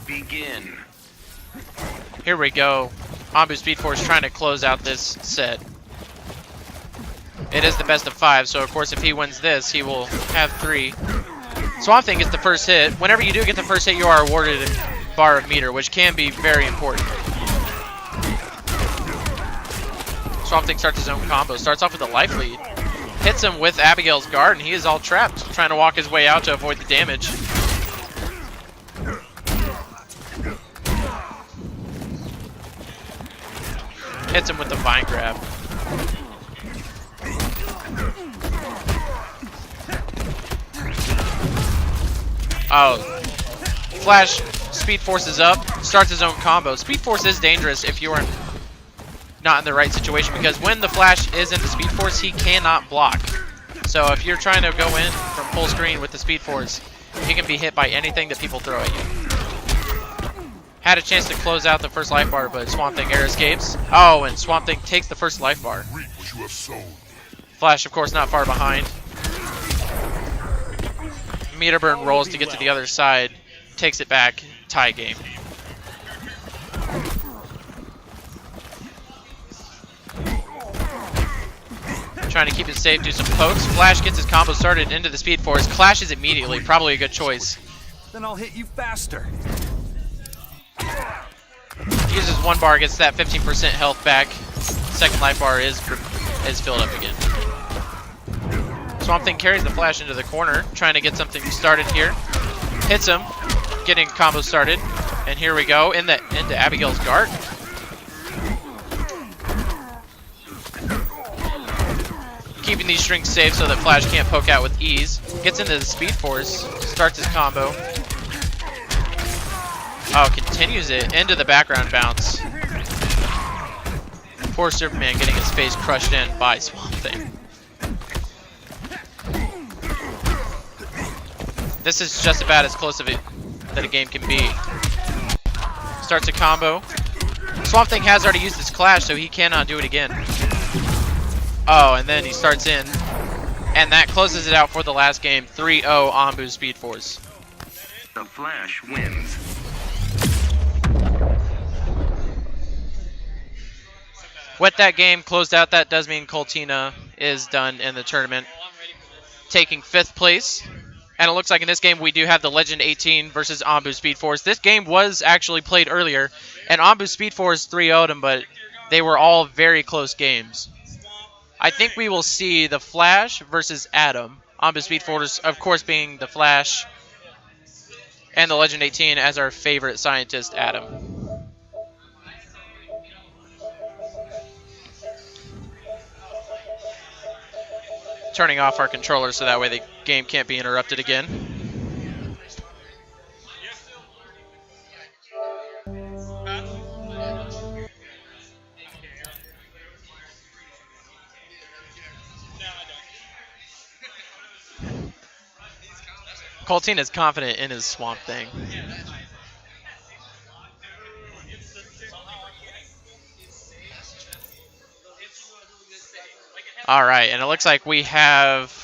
C: Begin.
A: Here we go. Ambu Speed Force trying to close out this set. It is the best of 5, so of course if he wins this, he will have 3. Swamp Thing gets the first hit. Whenever you do get the first hit, you are awarded a bar of meter, which can be very important. Swamp Thing starts his own combo. Starts off with a life lead. Hits him with Abigail's guard, and he is all trapped, trying to walk his way out to avoid the damage. Hits him with the vine grab. Oh. Flash Speed Force is up, starts his own combo. Speed Force is dangerous if you are not in the right situation, because when the Flash is in the Speed Force, he cannot block. So if you're trying to go in from full screen with the Speed Force, you can be hit by anything that people throw at you. Had a chance to close out the first life bar, but Swamp Thing air escapes. Oh, and Swamp Thing takes the first life bar.
H: Reap what you have sown.
A: Flash, of course, not far behind. Meter Burn rolls to get to the other side. Takes it back. Tie game. Trying to keep it safe, do some pokes. Flash gets his combo started into the Speed Force. Clashes immediately. Probably a good choice.
B: Then I'll hit you faster.
A: Uses 1 bar, gets that 15% health back. Second life bar is filled up again. Swamp Thing carries the Flash into the corner, trying to get something started here. Hits him, getting combo started. And here we go, into Abigail's guard. Keeping these strings safe so that Flash can't poke out with ease. Gets into the Speed Force, starts his combo. Oh, continues it into the background bounce. Poor Superman getting his face crushed in by Swamp Thing. This is just about as close of it that a game can be. Starts a combo. Swamp Thing has already used his clash, so he cannot do it again. Oh, and then he starts in. And that closes it out for the last game. 3-0 Ambu Speed Force.
C: The Flash wins.
A: With that game closed out, that does mean Coltina is done in the tournament. taking 5th place. And it looks like in this game we do have the Legend 18 versus Ambu Speed Force. This game was actually played earlier, and Ambu Speed Force 3-0'd them, but they were all very close games. I think we will see the Flash versus Adam. Ambu Speed Force, of course, being the Flash, and the Legend 18 as our favorite scientist, Adam. Turning off our controller so that way the game can't be interrupted again. Coltine is confident in his Swamp Thing. All right, and it looks like we have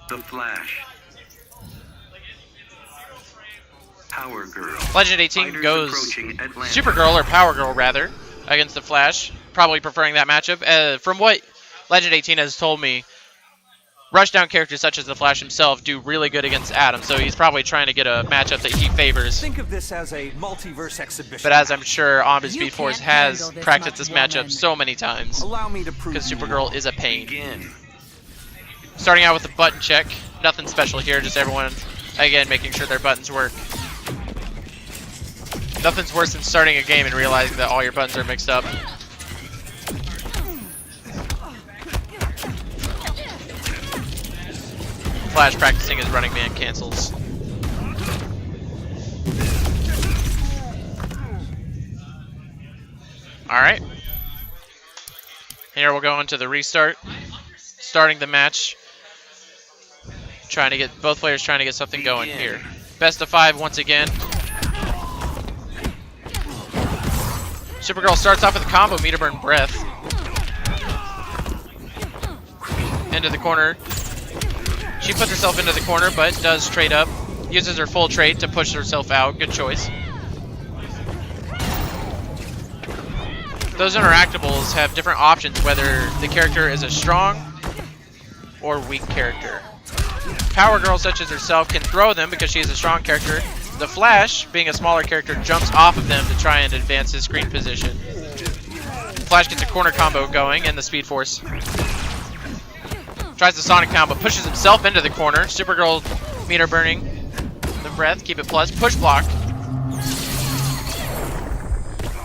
C: The Flash. Power Girl.
A: Legend 18
C: Fighters
A: goes
C: approaching Atlanta.
A: Supergirl, or Power Girl rather, against the Flash. Probably preferring that matchup. From what Legend 18 has told me, rushdown characters such as the Flash himself do really good against Adam, so he's probably trying to get a matchup that he favors.
B: Think of this as a multiverse exhibition.
A: But as I'm sure Ambu
I: You
A: Speed Force
I: can't
A: has
I: handle this
A: practiced
I: much
A: this matchup
I: woman.
A: so many times,
B: Allow me to prove
A: because
B: you
A: Supergirl
B: wrong.
A: is a pain.
C: Begin.
A: Starting out with the button check. Nothing special here, just everyone, again, making sure their buttons work. Nothing's worse than starting a game and realizing that all your buttons are mixed up. Flash practicing his running man cancels. Alright. Here we'll go into the restart. Starting the match. Trying to get both players trying to get something going here. Best of 5 once again. Supergirl starts off with a combo, meter burn breath. Into the corner. She puts herself into the corner, but does trade up. Uses her full trade to push herself out. Good choice. Those interactables have different options, whether the character is a strong or weak character. Power Girl, such as herself, can throw them because she is a strong character. The Flash, being a smaller character, jumps off of them to try and advance his screen position. Flash gets a corner combo going, and the Speed Force tries the Sonic combo, pushes himself into the corner. Supergirl meter burning the breath, keep it plus, push block.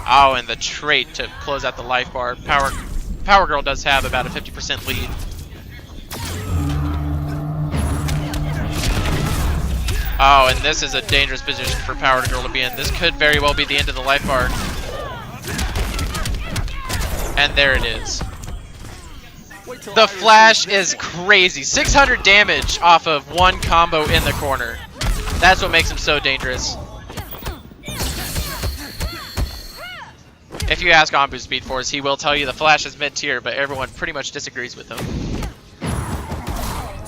A: Oh, and the trait to close out the life bar. Power Girl does have about a 50% lead. Oh, and this is a dangerous position for Power Girl to be in. This could very well be the end of the life bar. And there it is. The Flash is crazy. 600 damage off of one combo in the corner. That's what makes him so dangerous. If you ask Ambu Speed Force, he will tell you the Flash is mid-tier, but everyone pretty much disagrees with him.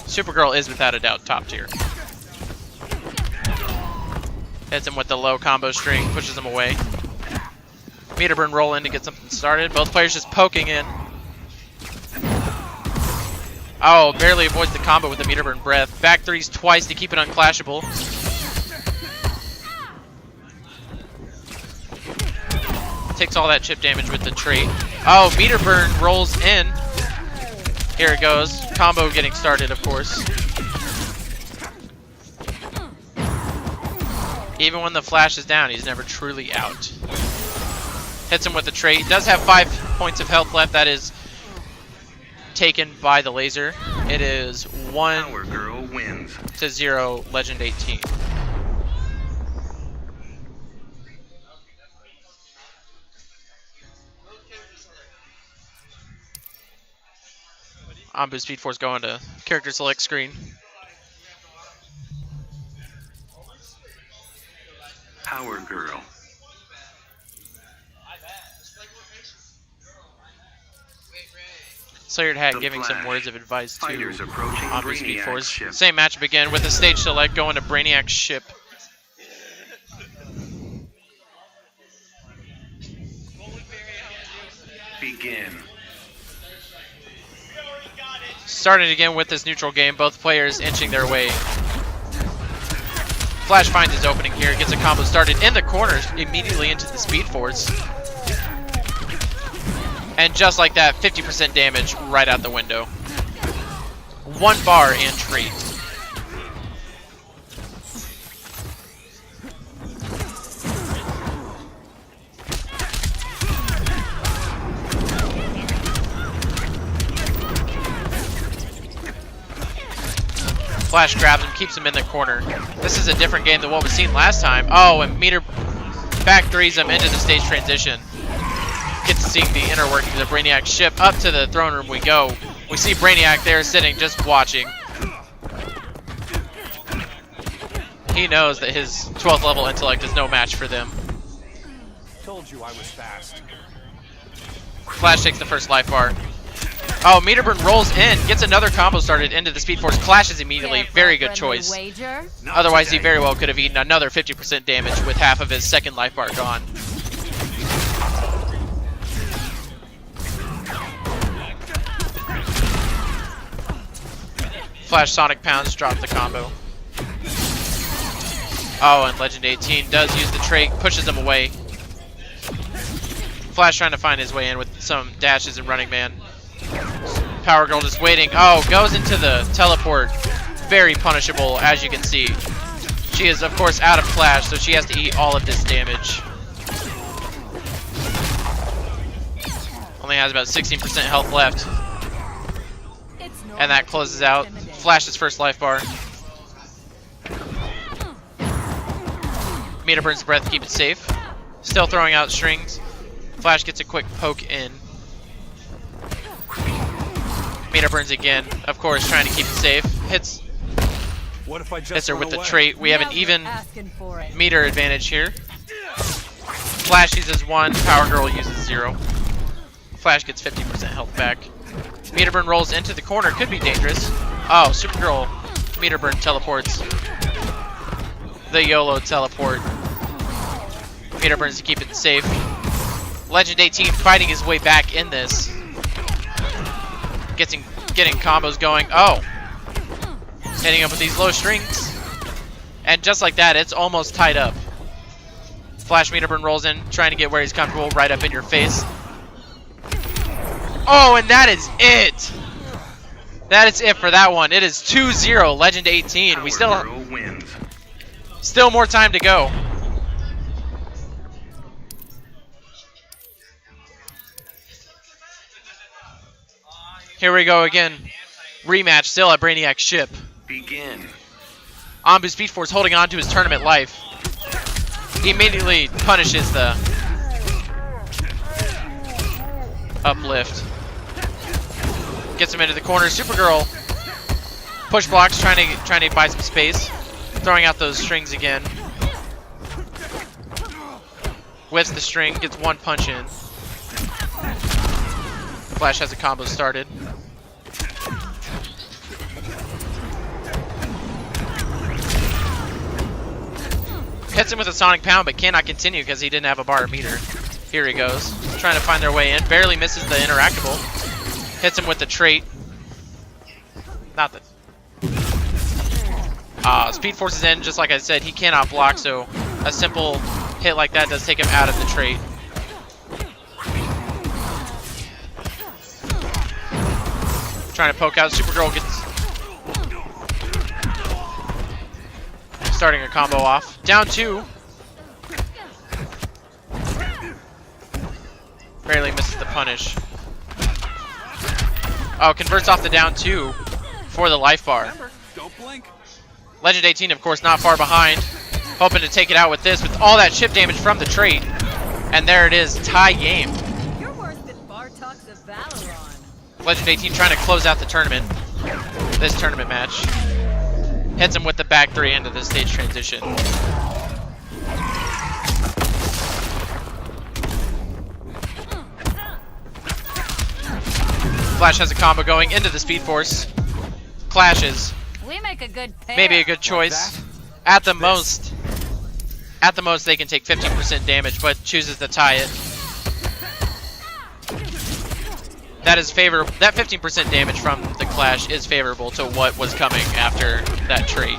A: Supergirl is without a doubt top tier. Hits him with the low combo string, pushes him away. Meter burn roll in to get something started. Both players just poking in. Oh, barely avoids the combo with the meter burn breath. Back threes twice to keep it unclashable. Takes all that chip damage with the trait. Oh, meter burn rolls in. Here it goes. Combo getting started, of course. Even when the Flash is down, he's never truly out. Hits him with the trait. Does have 5 points of health left. That is taken by the laser. It is 1
C: Power Girl wins.
A: to 0, Legend 18. Ambu Speed Force going to character select screen.
C: Power Girl.
A: Slayard Hat
C: The
A: giving some
C: Flash.
A: words of advice to
C: Fighters approaching
A: Ombu Speed
C: Brainiac's
A: Force.
C: ship.
A: Same matchup again with the stage select going to Brainiac's ship.
C: Begin.
A: Starting again with this neutral game, both players inching their way. Flash finds his opening here, gets a combo started in the corners, immediately into the Speed Force. And just like that, 50% damage right out the window. 1 bar and trait. Flash grabs him, keeps him in the corner. This is a different game than what was seen last time. Oh, and Meter back threes him into the stage transition. Gets to see the inner workings of Brainiac's ship. Up to the throne room we go. We see Brainiac there sitting, just watching. He knows that his 12th level intellect is no match for them.
B: Told you I was fast.
A: Flash takes the first life bar. Oh, Meterburn rolls in, gets another combo started into the Speed Force, clashes immediately. Very good choice.
C: Not
A: Otherwise, he
C: today.
A: very well could have eaten another 50% damage with half of his second life bar gone. Flash Sonic Pounds dropped the combo. Oh, and Legend 18 does use the trait, pushes him away. Flash trying to find his way in with some dashes and Running Man. Power Girl just waiting. Oh, goes into the teleport. Very punishable, as you can see. She is, of course, out of Flash, so she has to eat all of this damage. Only has about 16% health left. And that closes out Flash's first life bar. Meter burns breath to keep it safe. Still throwing out strings. Flash gets a quick poke in. Meter burns again, of course, trying to keep it safe. Hits
B: What if I just
A: hits her
B: run
A: with the
B: away?
A: trait. We have an even meter advantage here. Flash uses 1, Power Girl uses 0. Flash gets 50% health back. Meterburn rolls into the corner, could be dangerous. Oh, Supergirl Meterburn teleports. The YOLO teleport. Meterburns to keep it safe. Legend 18 fighting his way back in this. Getting combos going. Oh! Hitting up with these low strings. And just like that, it's almost tied up. Flash Meterburn rolls in, trying to get where he's comfortable, right up in your face. Oh, and that is it! That is it for that one. It is 2-0, Legend 18. We
C: Power Girl wins.
A: still more time to go. Here we go again. Rematch still at Brainiac's ship.
C: Begin.
A: Ombu Speed Force holding on to his tournament life. He immediately punishes the uplift. Gets him into the corner. Supergirl push blocks, trying to buy some space. Throwing out those strings again. Whiffs the string, gets 1 punch in. Flash has a combo started. Hits him with a Sonic Pound, but cannot continue because he didn't have a bar or meter. Here he goes, trying to find their way in. Barely misses the interactable. Hits him with the trait. Not the... Speed Force is in, just like I said. He cannot block, so a simple hit like that does take him out of the trait. Trying to poke out. Supergirl gets... starting a combo off. Down 2. Barely misses the punish. Oh, converts off the down 2 for the life bar.
B: Don't blink.
A: Legend 18, of course, not far behind. Hoping to take it out with this, with all that chip damage from the trait. And there it is, tie game.
I: You're worse than Bartok's of Valoron.
A: Legend 18 trying to close out the tournament. This tournament match. Hits him with the back 3 into the stage transition. Flash has a combo going into the Speed Force. Clashes.
I: We make a good pair.
A: Maybe a good choice. At the most, they can take 15% damage, but chooses to tie it. That is favorable. That 15% damage from the clash is favorable to what was coming after that trait.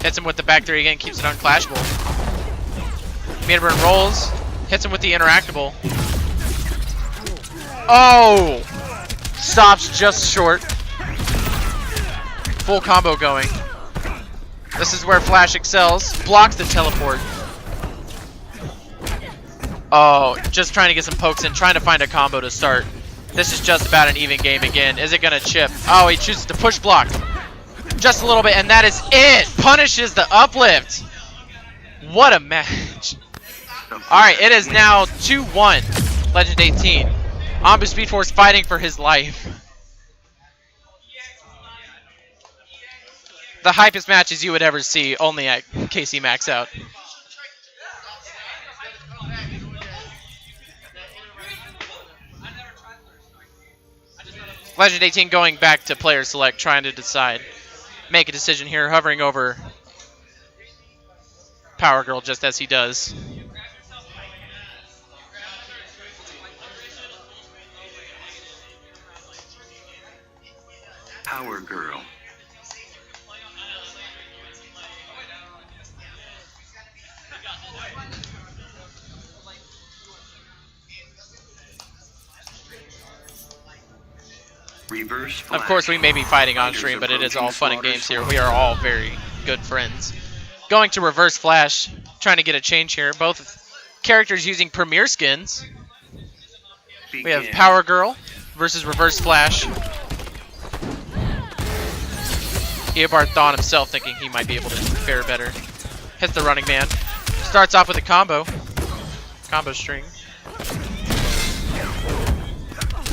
A: Hits him with the back three again, keeps it unclashable. Meterburn rolls, hits him with the interactable. Oh! Stops just short. Full combo going. This is where Flash excels. Blocks the teleport. Oh, just trying to get some pokes in, trying to find a combo to start. This is just about an even game again. Is it gonna chip? Oh, he chooses to push block. Just a little bit, and that is it! Punishes the uplift! What a match. Alright, it is now 2-1. Legend 18. Ambu Speed Force fighting for his life. The hypest matches you would ever see, only at KC MAXOUT. Legend 18 going back to player select, trying to decide. Make a decision here, hovering over Power Girl just as he does.
C: Power Girl. Reverse flash.
A: Of course, we may be fighting on stream, but it is all fun and games here. We are all very good friends. Going to reverse flash, trying to get a change here. Both characters using premier skins. We have Power Girl versus reverse flash. Eobard thought himself, thinking he might be able to fare better. Hits the running man. Starts off with a combo. Combo string.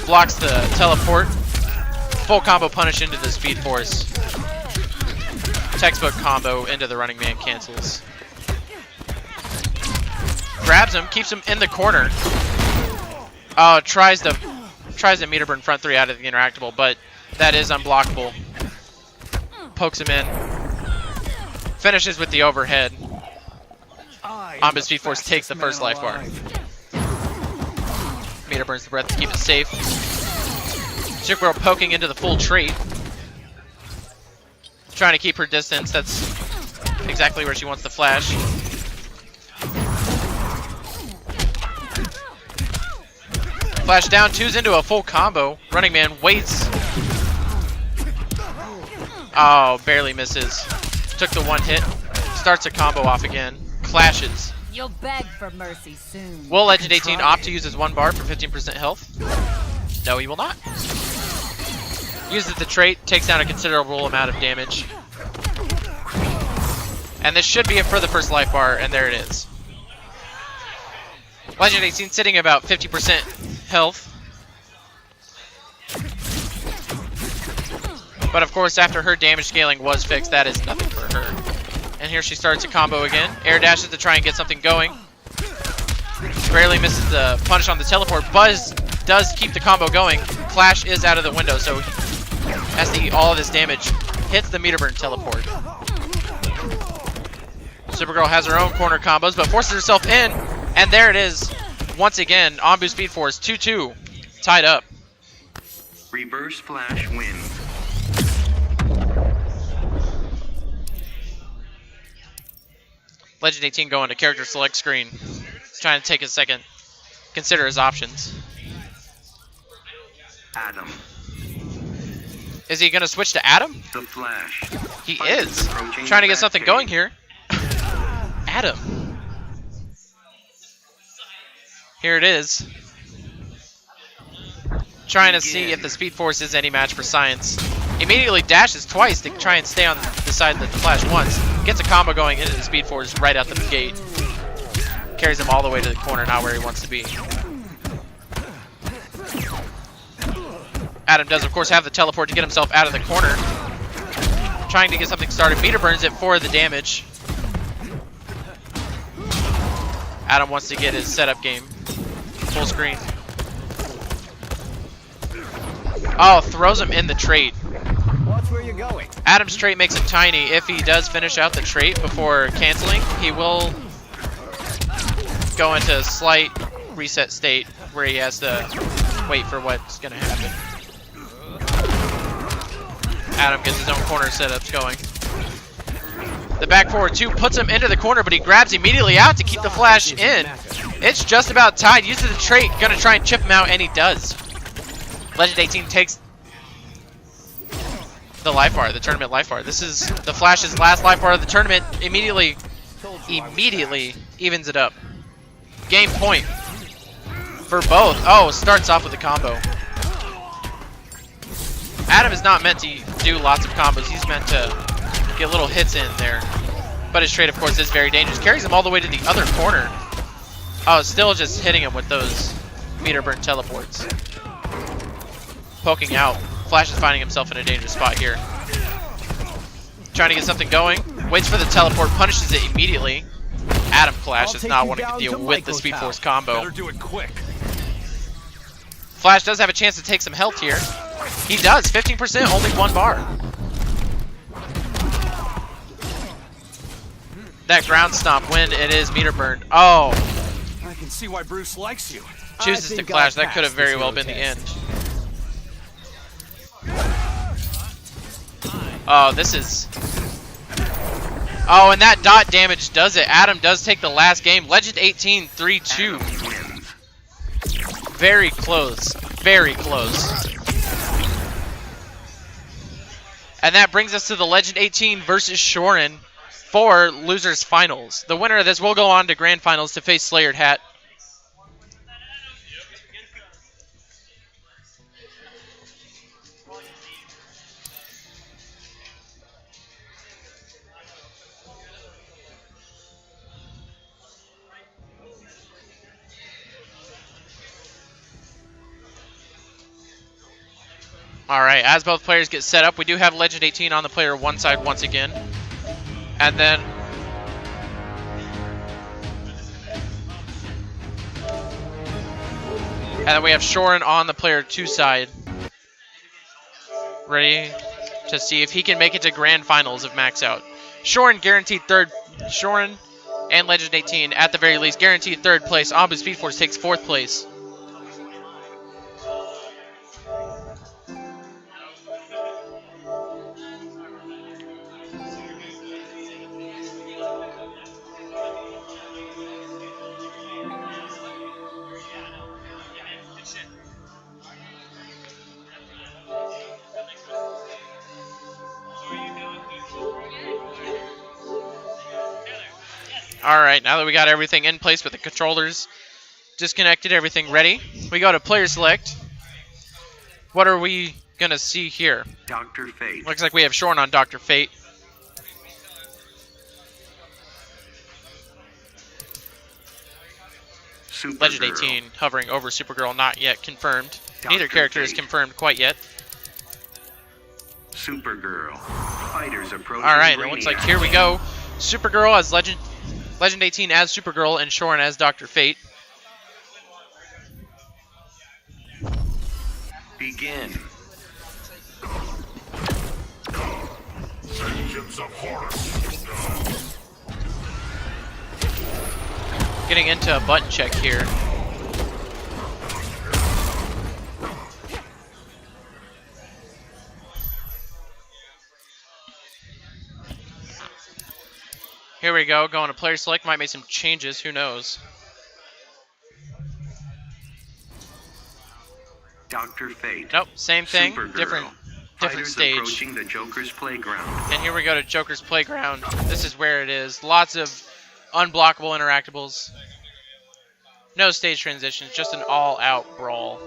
A: Blocks the teleport. Full combo punish into the Speed Force. Textbook combo into the running man cancels. Grabs him, keeps him in the corner. Oh, tries to meterburn front three out of the interactable, but that is unblockable. Pokes him in. Finishes with the overhead. Ambu Speed Force takes the first life bar. Meter burns the breath to keep it safe. Chick Girl poking into the full trait. Trying to keep her distance. That's exactly where she wants to flash. Flash down, twos into a full combo. Running man waits. Oh, barely misses. Took the one hit. Starts a combo off again. Clashes.
I: You'll beg for mercy soon.
A: Will Legend 18 opt to use his one bar for 15% health? No, he will not. Uses the trait, takes down a considerable amount of damage. And this should be it for the first life bar, and there it is. Legend 18 sitting about 50% health. But of course, after her damage scaling was fixed, that is nothing for her. And here she starts a combo again. Air dashes to try and get something going. Barely misses the punish on the teleport. Buzz does keep the combo going. Clash is out of the window, so has to eat all of this damage. Hits the meterburn teleport. Supergirl has her own corner combos, but forces herself in. And there it is. Once again, Ambu Speed Force 2-2. Tied up.
C: Reverse flash wins.
A: Legend 18 going to character select screen. Trying to take a second. Consider his options.
C: Adam.
A: Is he going to switch to Adam?
C: The Flash.
A: He
C: Fight
A: is.
C: approaching
A: Trying to
C: the
A: get something
C: Batcave.
A: going here. Adam. Here it is. Trying to see if the Speed Force is any match for Science. Immediately dashes twice to try and stay on the side that the Flash wants. Gets a combo going into the Speed Force right out the gate. Carries him all the way to the corner, not where he wants to be. Adam does, of course, have the teleport to get himself out of the corner. Trying to get something started. Meter burns it for the damage. Adam wants to get his setup game. Full screen. Oh, throws him in the trait.
B: Watch where you're going.
A: Adam's trait makes him tiny. If he does finish out the trait before canceling, he will go into a slight reset state where he has to wait for what's going to happen. Adam gets his own corner setups going. The back forward 2 puts him into the corner, but he grabs immediately out to keep the flash in. It's just about tied. Uses the trait, gonna try and chip him out, and he does. Legend 18 takes the life bar, the tournament life bar. This is the Flash's last life bar of the tournament. Immediately evens it up. Game point for both. Oh, starts off with a combo. Adam is not meant to do lots of combos. He's meant to get little hits in there. But his trait, of course, is very dangerous. Carries him all the way to the other corner. Oh, still just hitting him with those meter burn teleports. Poking out. Flash is finding himself in a dangerous spot here. Trying to get something going. Waits for the teleport, punishes it immediately. Adam Flash is not wanting to deal with the Speed Force combo.
B: Better do it quick.
A: Flash does have a chance to take some health here. He does. 15%, only 1 bar. That ground stomp when it is meter burned. Oh.
B: I can see why Bruce likes you.
A: Chooses to clash. That could have very well been the end. Oh, this is... Oh, and that dot damage does it. Adam does take the last game. Legend 18, 3-2. Very close. Very close. And that brings us to the Legend 18 versus Shorin for losers finals. The winner of this will go on to grand finals to face Slayered Hat. Alright, as both players get set up, we do have Legend 18 on the player 1 side once again. And then we have Shorin on the player 2 side. Ready to see if he can make it to grand finals of MAXOUT. Shorin guaranteed third. Shorin and Legend 18 at the very least guaranteed 3rd place. Ambu Speed Force takes 4th place. Alright, now that we got everything in place with the controllers disconnected, everything ready, we go to player select. What are we going to see here?
C: Dr. Fate.
A: Looks like we have Shorin on Dr. Fate. Legend 18 hovering over Supergirl, not yet confirmed. Neither character is confirmed quite yet.
C: Supergirl. Fighters approaching.
A: Alright, it looks like here we go. Supergirl as Legend 18 as Supergirl and Shorin as Dr. Fate.
C: Begin.
A: Getting into a button check here. Here we go, going to player select, might make some changes, who knows.
C: Dr. Fate.
A: Nope, same thing,
C: Supergirl.
A: different
C: Fighters
A: stage.
C: approaching the Joker's playground.
A: And here we go to Joker's Playground. This is where it is. Lots of unblockable interactables. No stage transitions, just an all-out brawl.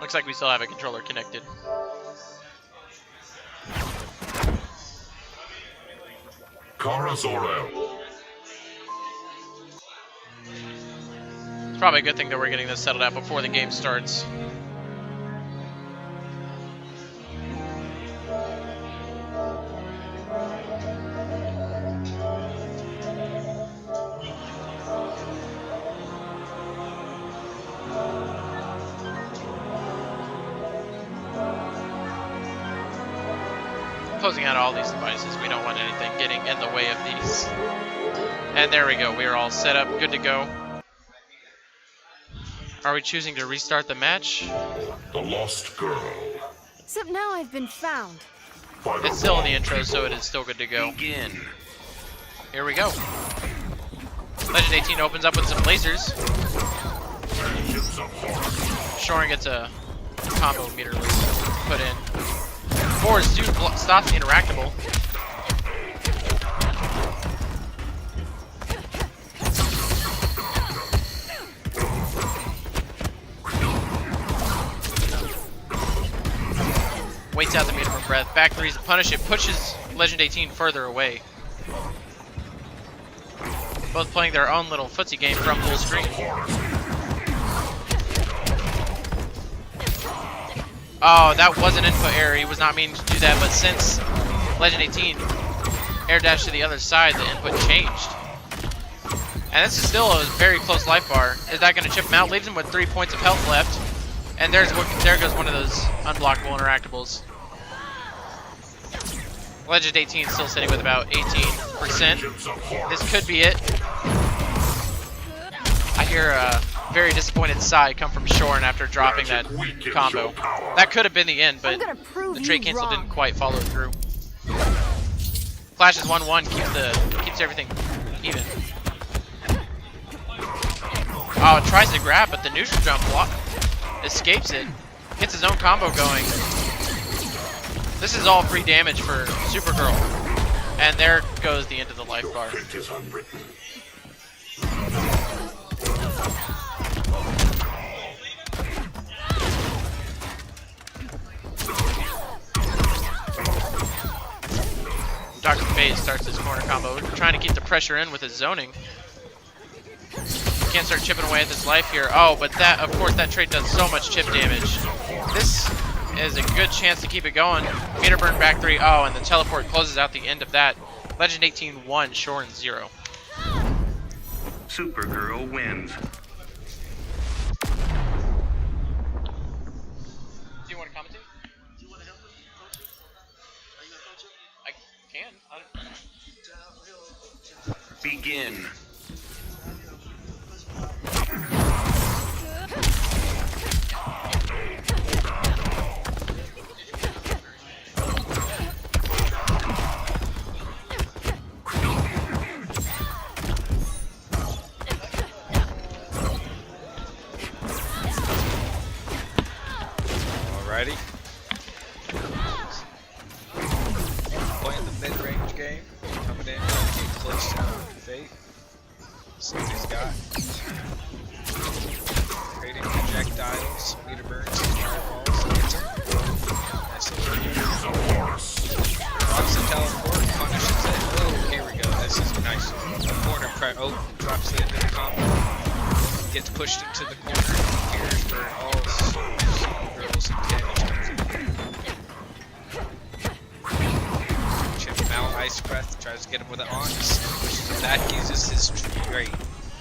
A: Looks like we still have a controller connected. It's probably a good thing that we're getting this settled out before the game starts. closing out all these devices. We don't want anything getting in the way of these. And there we go. We are all set up, good to go. Are we choosing to restart the match?
H: The lost girl.
I: Except now I've been found.
A: It's still in the intro, so it is still good to go.
C: Begin.
A: Here we go. Legend 18 opens up with some lasers. Shoring gets a combo meter laser put in. Force dude stops the interactable. Waits out the meter from breath. Back threes to punish it. Pushes Legend 18 further away. Both playing their own little footsie game from full screen. Oh, that was an input error. He was not meaning to do that, but since Legend 18 air dashed to the other side, the input changed. And this is still a very close life bar. Is that going to chip him out? Leaves him with 3 points of health left. And there goes one of those unblockable interactables. Legend 18 still sitting with about 18%. This could be it. I hear a very disappointed sigh come from Shorin after dropping that combo. That could have been the end, but the trait cancel didn't quite follow through. Flashes 1-1 keeps everything even. Oh, tries to grab, but the neutral jump escapes it. Gets his own combo going. This is all free damage for Supergirl. And there goes the end of the life bar. Dr. Fate starts his corner combo, trying to keep the pressure in with his zoning. Can't start chipping away at this life here. Oh, but that, of course, that trait does so much chip damage. This is a good chance to keep it going. Meter burn back 3. Oh, and the teleport closes out the end of that. Legend 18 1, Shorin 0.
C: Supergirl wins.
A: Do you want to commentate? Do you want to help me coach it? Are you going to coach it? I can.
C: Begin.
J: Alrighty. Playing the mid-range game. Coming in, getting close to Fate. See what he's got. Trading projectiles, meter burns, fireballs. Nice little drops the teleport, punishes it. Oh, here we go. This is nice. Corner press. Oh, drops it into the combo. Gets pushed into the corner. Here's for all girls and damage. Chip him out, ice breath, tries to get him with an onyx, pushes him back, uses his great.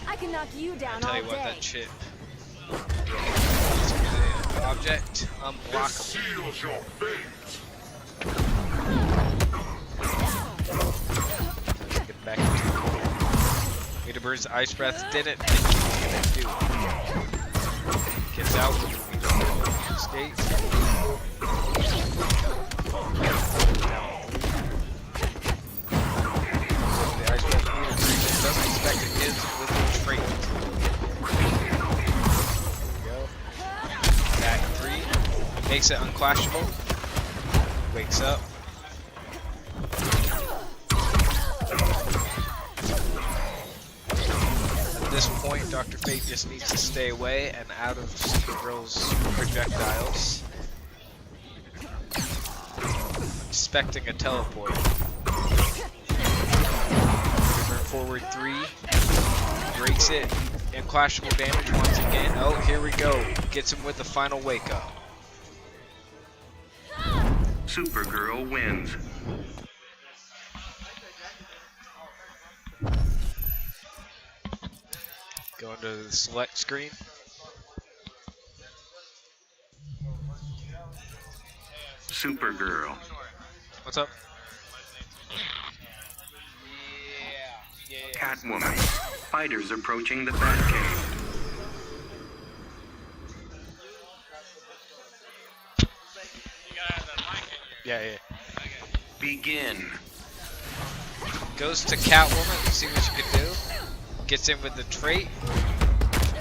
I: I can knock you down
J: I'll tell you
I: all
J: what,
I: day.
J: that chip. Object, unblockable. Get back into the corner. Meterbird's ice breath didn't think he was gonna do. Gets out, escapes. The ice breath meter doesn't expect it is with the trait. There we go. Back 3. Makes it unclashable. Wakes up. At this point, Dr. Fate just needs to stay away and out of Supergirl's projectiles. Expecting a teleport. Forward 3. Breaks it. Unclashable damage once again. Oh, here we go. Gets him with the final wake up.
C: Supergirl wins.
J: Going to the select screen.
C: Supergirl.
J: What's up?
C: Catwoman. Fighters approaching the Batcave.
J: Yeah.
C: Begin.
J: Goes to Catwoman to see what she can do. Gets in with the trait.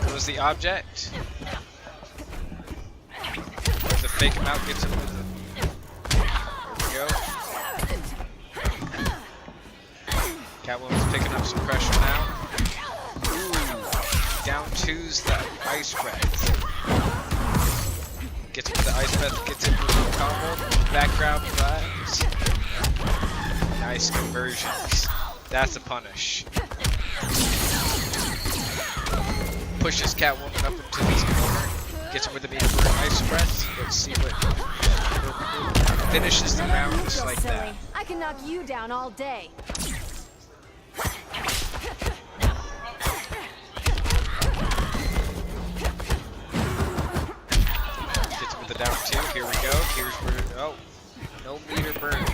J: Throws the object. There's the fake him out, gets in with the... There we go. Catwoman's picking up some pressure now. Ooh. Down two's the ice breath. Gets with the ice breath, gets in with the combo. Background vibes. Nice conversions. That's a punish. Pushes Catwoman up into this corner. Gets her with the meter for an ice breath. Let's see what finishes the round just like that.
I: I can knock you down all day.
J: Gets him with the down two. Here we go. Here's where. Oh, no meter burn.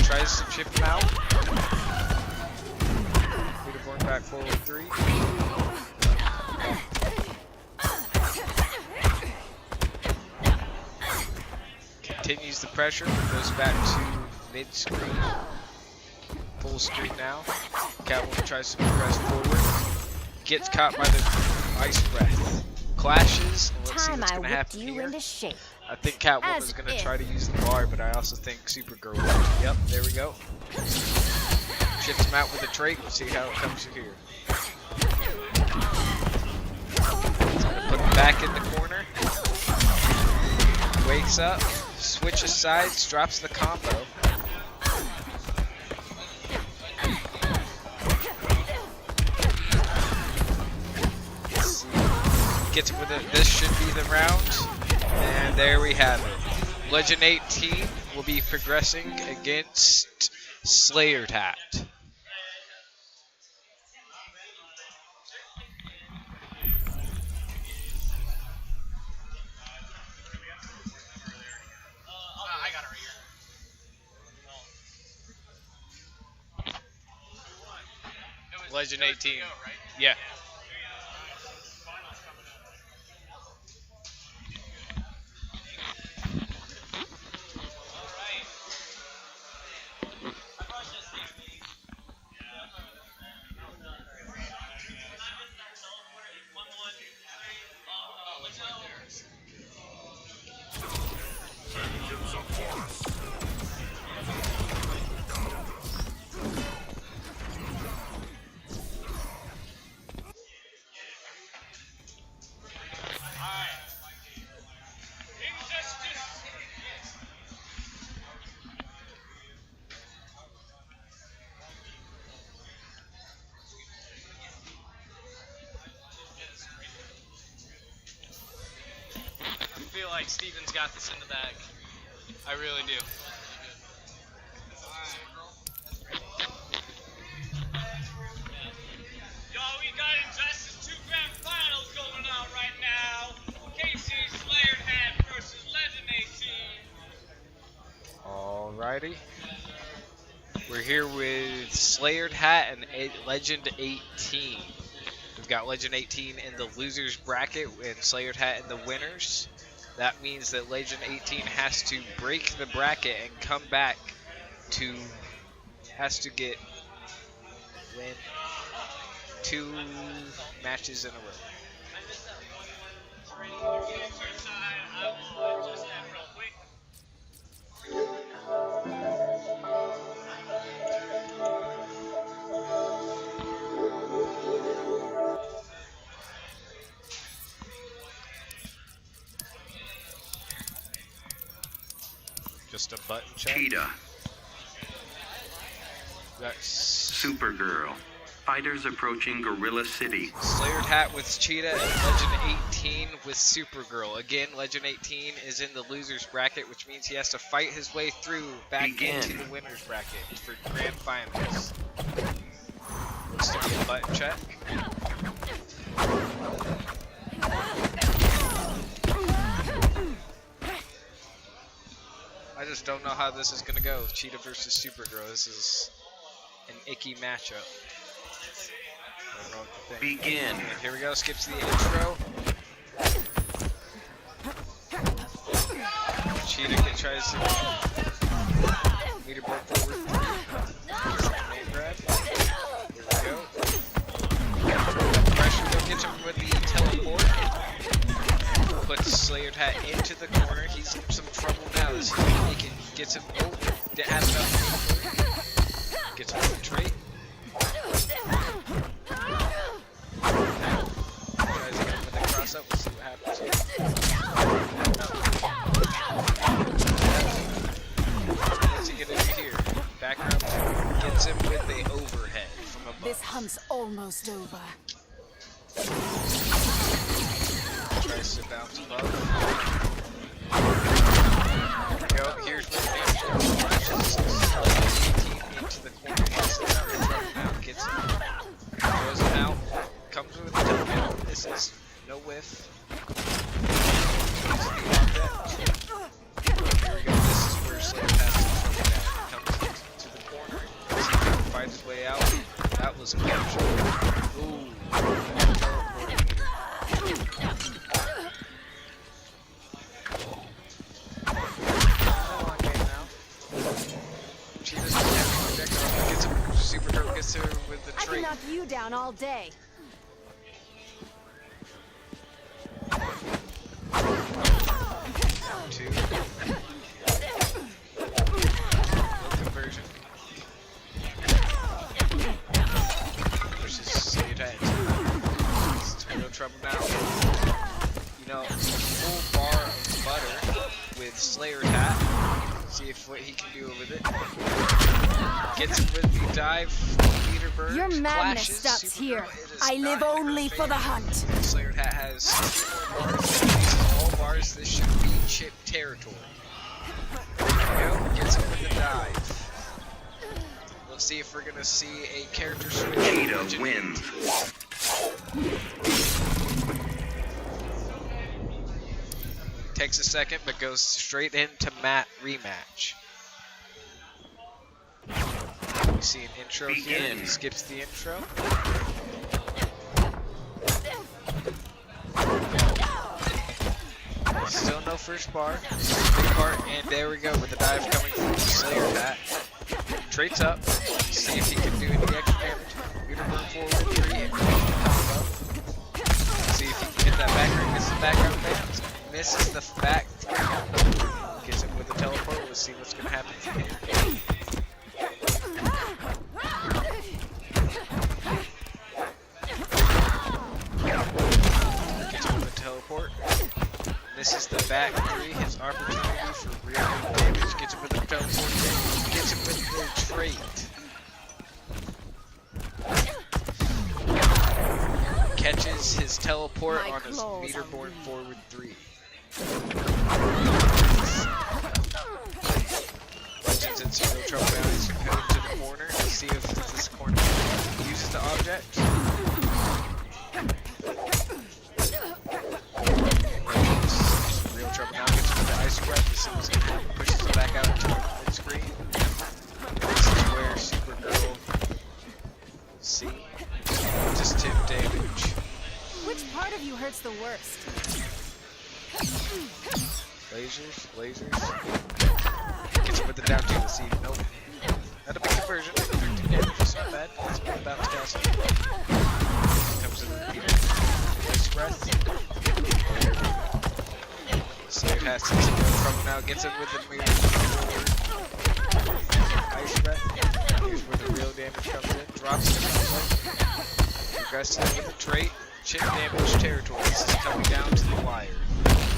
J: Tries to chip him out. Leaderborn back forward 3. Continues the pressure. Goes back to mid screen. Full screen now. Catwoman tries to press forward. Gets caught by the ice breath. Clashes. Let's see what's going to happen here. I think Catwoman's going to try to use the bar, but I also think Supergirl will. Yep, there we go. Shifts him out with a trait. We'll see how it comes here. Put him back in the corner. Wakes up. Switches sides. Drops the combo. Gets it with it. This should be the round. And there we have it. Legend 18 will be progressing against Slayered Hat.
D: I got it right here.
J: Legend 18. Yeah.
D: I feel like Steven's got this in the bag. I really do. Y'all, we got Injustice 2 Grand Finals going on right now. KC Slayered Hat versus Legend 18.
J: Alrighty. We're here with Slayered Hat and Legend 18. We've got Legend 18 in the losers bracket and Slayered Hat in the winners. That means that Legend 18 has to break the bracket and come back to, has to win 2 matches in a row. Just a button check.
C: Cheetah.
J: That's
C: Supergirl. Fighters approaching Gorilla City.
J: Slayered Hat with Cheetah and Legend 18 with Supergirl. Again, Legend 18 is in the losers bracket, which means he has to fight his way through back into the winners bracket for grand finals. Looks to be a button check. just don't know how this is gonna go. Cheetah versus Supergirl. This is an icky matchup. I don't know what to think.
C: Begin.
J: Here we go. Skips the intro. Cheetah tries to leaderboard forward. Man grab. Here we go. Pressure though gets him with the teleport. Puts Slayer's hat into the corner. He's in some trouble now. This is he gets him. Oh, didn't have enough. Gets him with the trait. Tries again with the cross up. We'll see what happens here. What's he gonna do here? Background gets him with the overhead from above.
I: This hunt's almost over.
J: Tries to bounce above. Here we go. Here's where the damage goes. Flashes into the corner. Now gets him. Throws him out. Comes with the teleport. This is no whiff. Here we go. This is where Slayer passes down. Comes to the corner. Finds his way out. That was a capture. Ooh. Supergirl gets her with the
I: I can
J: tree.
I: knock you down all day.
J: Down two. No conversion. Versus Slayer's hat. It's real trouble now. You know, full bar of butter with Slayer's hat. See if what he can do with it. Gets him with the dive. Meter burn.
I: Your madness
J: Clashes.
I: stops
J: Supergirl,
I: here.
J: it is
I: I live
J: not in her
I: only for the
J: favor.
I: hunt.
J: Slayer's hat has 2 more bars. If he uses all bars, this should be chip territory. There we go. Gets him with the dive. Let's see if we're gonna see a character switch.
C: Cheetah wins.
J: Takes a second, but goes straight into Matt rematch. We see an intro here.
C: Begin.
J: He skips the intro. Still no first bar. Big part, and there we go with the dive coming from Slayer's hat. Traits up. See if he can do any extra damage. Meter burn forward 3 and comes up. See if he can hit that background. Gets the background bounce. Misses the back. Gets him with the teleport. We'll see what's going to happen from here. Gets him with the teleport. Misses the back 3. His opportunity for real damage. Gets him with the teleport. Gets him with the trait. Catches his teleport
I: My
J: on his
I: claws
J: meter
I: are
J: born
I: weak.
J: forward 3. Legends in serial trouble now. He's heading to the corner to see if this corner uses the object. Real trouble now gets with the ice breath as soon as he pushes it back out into the mid-screen. This is where Supergirl see just tip damage.
I: Which part of you hurts the worst?
J: Lasers. Gets him with the down two. Let's see. Nope. Not a big conversion. 13 damage. It's not bad. It's about to castle. Comes in the meter. Nice breath. Slayer has to take trouble now. Gets him with the meter forward. Ice breath. Here's where the real damage comes in. Drops it. Progresses with the trait. Chip damage territory. This is coming down to the wire.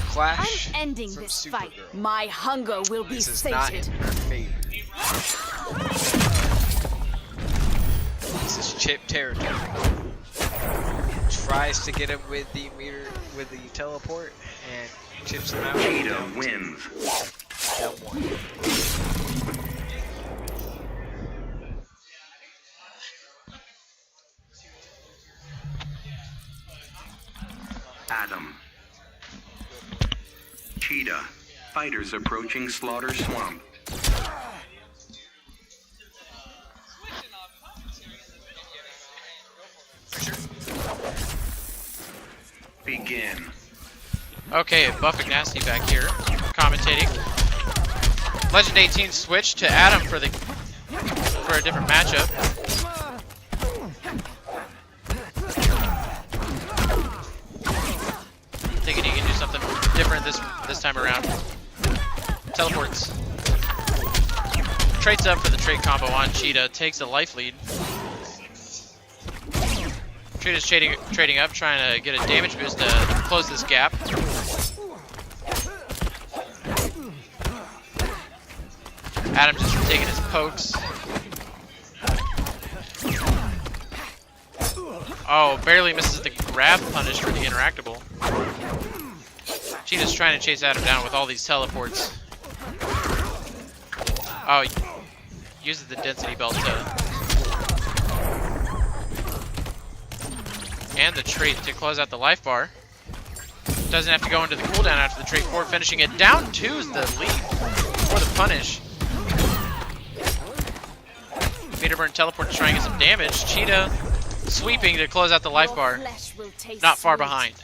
J: Clash
I: I'm ending
J: from
I: this
J: Supergirl.
I: fight. My hunger will be
J: This is not in
I: sated.
J: her favor. This is chip territory. Tries to get him with the meter, with the teleport, and chips him out.
C: Cheetah
J: Down
C: wins.
J: Down 1.
C: Adam. Cheetah. Fighters approaching Slaughter Swamp. Begin.
A: Okay, Buffing Nasty back here, commentating. Legend 18 switched to Adam for a different matchup. Thinking he can do something different this time around. Teleports. Traits up for the trait combo on Cheetah. Takes a life lead. Cheetah's trading up, trying to get a damage boost to close this gap. Adam just taking his pokes. Oh, barely misses the grab punish for the interactable. Cheetah's trying to chase Adam down with all these teleports. Oh, uses the density belt and the trait to close out the life bar. Doesn't have to go into the cooldown after the trait 4, finishing it. Down 2's the lead for the punish. Meter burn teleport to try and get some damage. Cheetah sweeping to close out the life bar. Not far behind.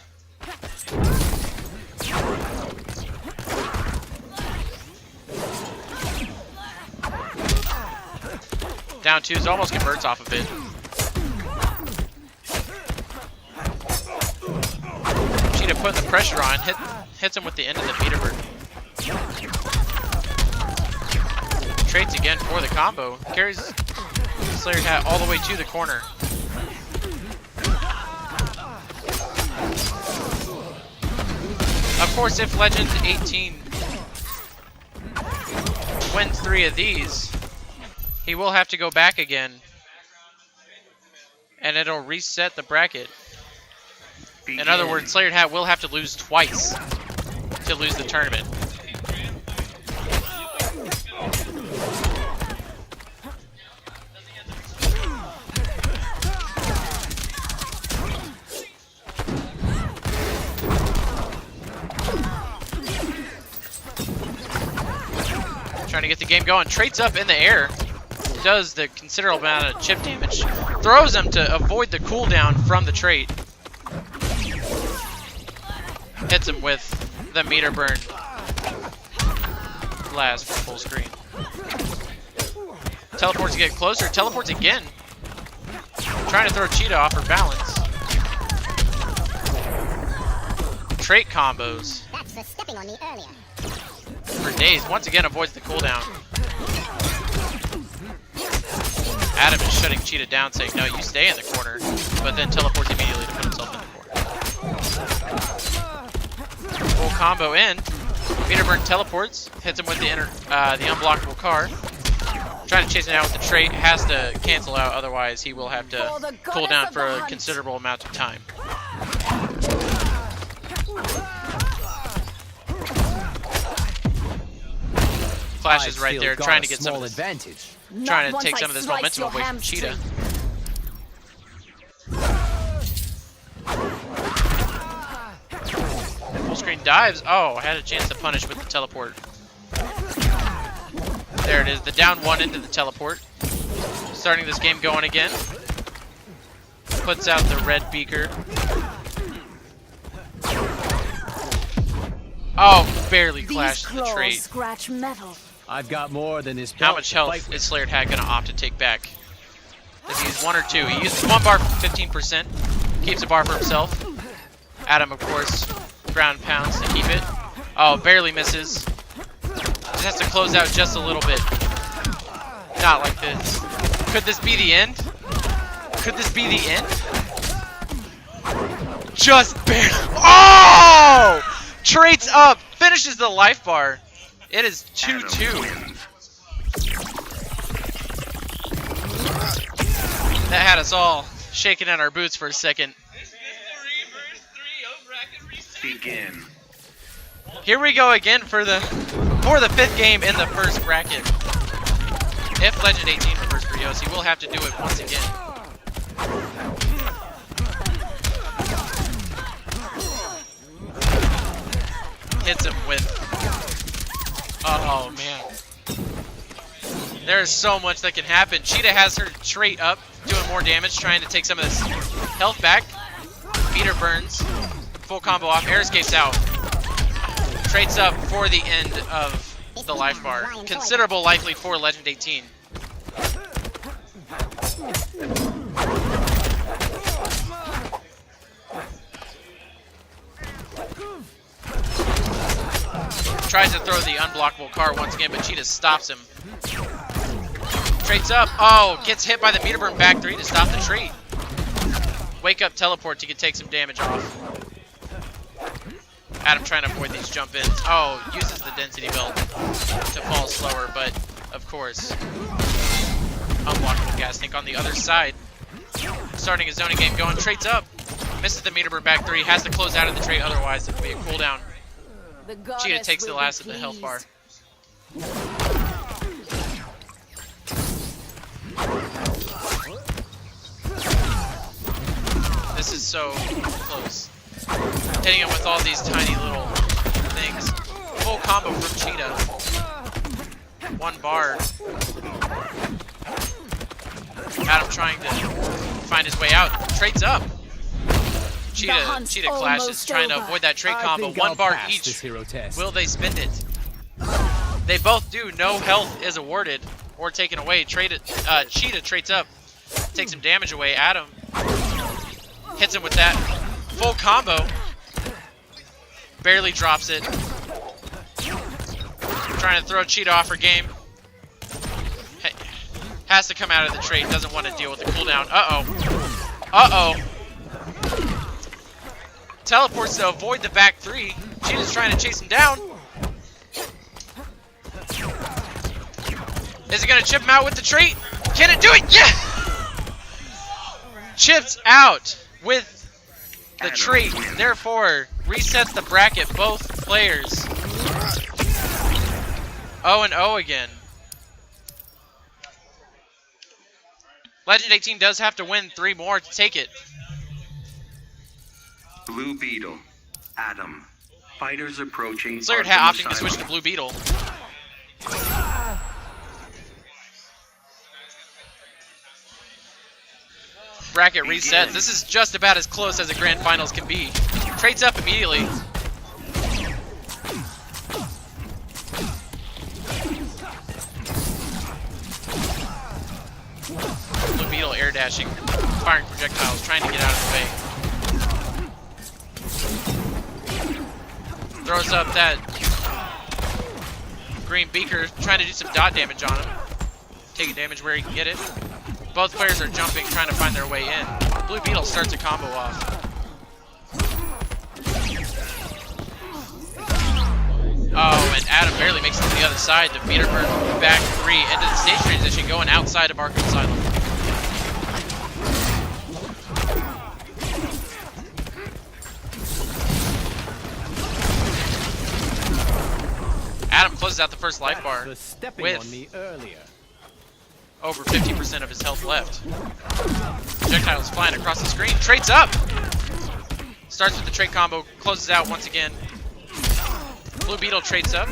A: Down 2's almost converts off of it. Cheetah putting the pressure on, hits him with the end of the meter burn. Traits again for the combo. Carries Slayer Hat all the way to the corner. Of course, if Legend 18 wins 3 of these, he will have to go back again, and it'll reset the bracket. In other words, Slayer Hat will have to lose twice to lose the tournament. Trying to get the game going. Traits up in the air. Does the considerable amount of chip damage. Throws him to avoid the cooldown from the trait. Hits him with the meter burn blast for full screen. Teleports to get closer. Teleports again. Trying to throw Cheetah off her balance. Trait combos.
K: That's for stepping on me earlier.
A: For days. Once again avoids the cooldown. Adam is shutting Cheetah down, saying, no, you stay in the corner, but then teleports immediately to put himself in the corner. Full combo in. Meter burn teleports, hits him with the unblockable car. Trying to chase it out with the trait, has to cancel out, otherwise he will have to cool down for a considerable amount of time. Flash is right there, trying to get some of this, trying to take some of this momentum away from Cheetah. Full screen dives. Oh, had a chance to punish with the teleport. There it is, the down 1 into the teleport. Starting this game going again. Puts out the red beaker. Oh, barely clashed the trait.
I: Scratch metal.
L: I've got more than this.
A: How much health is Slayer Hat going to opt to take back? Does he use 1 or 2? He uses 1 bar for 15%. Keeps a bar for himself. Adam, of course, ground pounds to keep it. Oh, barely misses. Just has to close out just a little bit. Not like this. Could this be the end? Could this be the end? Just barely. Oh! Traits up. Finishes the life bar. It is 2-2. That had us all shaking in our boots for a second.
C: Begin.
A: Here we go again for the 5th game in the first bracket. If Legend 18 reverses Rios, he will have to do it once again. Hits him with Oh man. There's so much that can happen. Cheetah has her trait up, doing more damage, trying to take some of this health back. Meter burns. Full combo off. Air escapes out. Traits up for the end of the life bar. Considerable life lead for Legend 18. Tries to throw the unblockable car once again, but Cheetah stops him. Traits up. Oh, gets hit by the meter burn back 3 to stop the trait. Wake up teleport to take some damage off. Adam trying to avoid these jump ins. Oh, uses the density belt to fall slower, but of course, unblockable gas tank on the other side. Starting his zoning game going. Traits up. Misses the meter burn back 3. Has to close out of the trait, otherwise it would be a cooldown. Cheetah takes the last of the health bar. This is so close. Hitting him with all these tiny little things. Full combo from Cheetah. 1 bar. Adam trying to find his way out. Traits up. Cheetah clashes, trying to avoid that trait combo. 1 bar each. Will they spend it? They both do. No health is awarded or taken away. Cheetah traits up. Takes some damage away. Adam hits him with that. Full combo. Barely drops it. Trying to throw Cheetah off her game. Has to come out of the trait. Doesn't want to deal with the cooldown. Uh-oh. Uh-oh. Teleports to avoid the back 3. Cheetah's trying to chase him down. Is it going to chip him out with the trait? Can it do it? Yeah! Chips out with the trait. Therefore, resets the bracket. Both players 0-0 again. Legend 18 does have to win 3 more to take it.
C: Blue Beetle. Adam. Fighters approaching.
A: Slayer opting to switch to Blue Beetle. Bracket resets. This is just about as close as a grand finals can be. Traits up immediately. Blue Beetle air dashing, firing projectiles, trying to get out of the way. Throws up that green beaker, trying to do some dot damage on him. Taking damage where he can get it. Both players are jumping, trying to find their way in. Blue Beetle starts a combo off. Oh, and Adam barely makes it to the other side. The meter burn back 3 into the stage transition, going outside of Arkham Asylum. Adam closes out the first life bar with over 50% of his health left. Projectiles flying across the screen. Traits up! Starts with the trait combo, closes out once again. Blue Beetle traits up.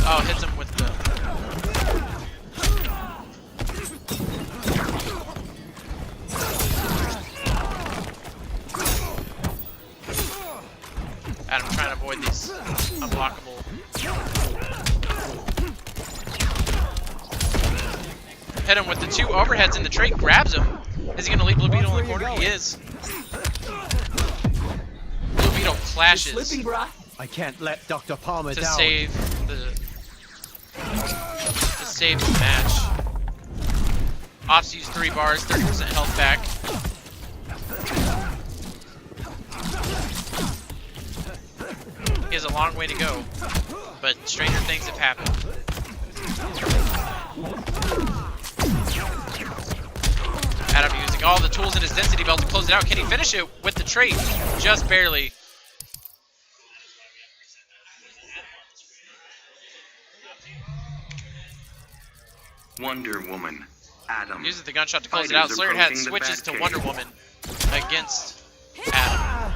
A: Oh, hits him with the... Adam trying to avoid these unblockable. Hit him with the 2 overheads and the trait grabs him. Is he going to leave Blue Beetle in the corner? He is. Blue Beetle clashes
L: I can't let Dr. Palmer
A: to
L: down.
A: save the match. Ops use 3 bars, 30% health back. He has a long way to go, but stranger things have happened. Adam using all the tools in his density belt to close it out. Can he finish it with the trait? Just barely.
C: Wonder Woman. Adam.
A: Uses the gunshot to close it out. Slayer hat switches to Wonder Woman against Adam.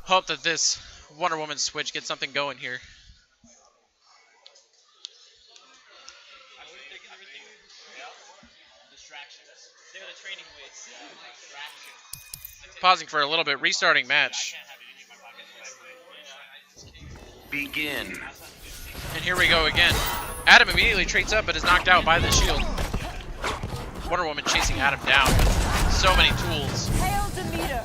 A: Hope that this Wonder Woman switch gets something going here. Pausing for a little bit, restarting match.
C: Begin.
A: And here we go again. Adam immediately trades up but is knocked out by the shield. Wonder Woman chasing Adam down with so many tools.
I: Hail Demeter!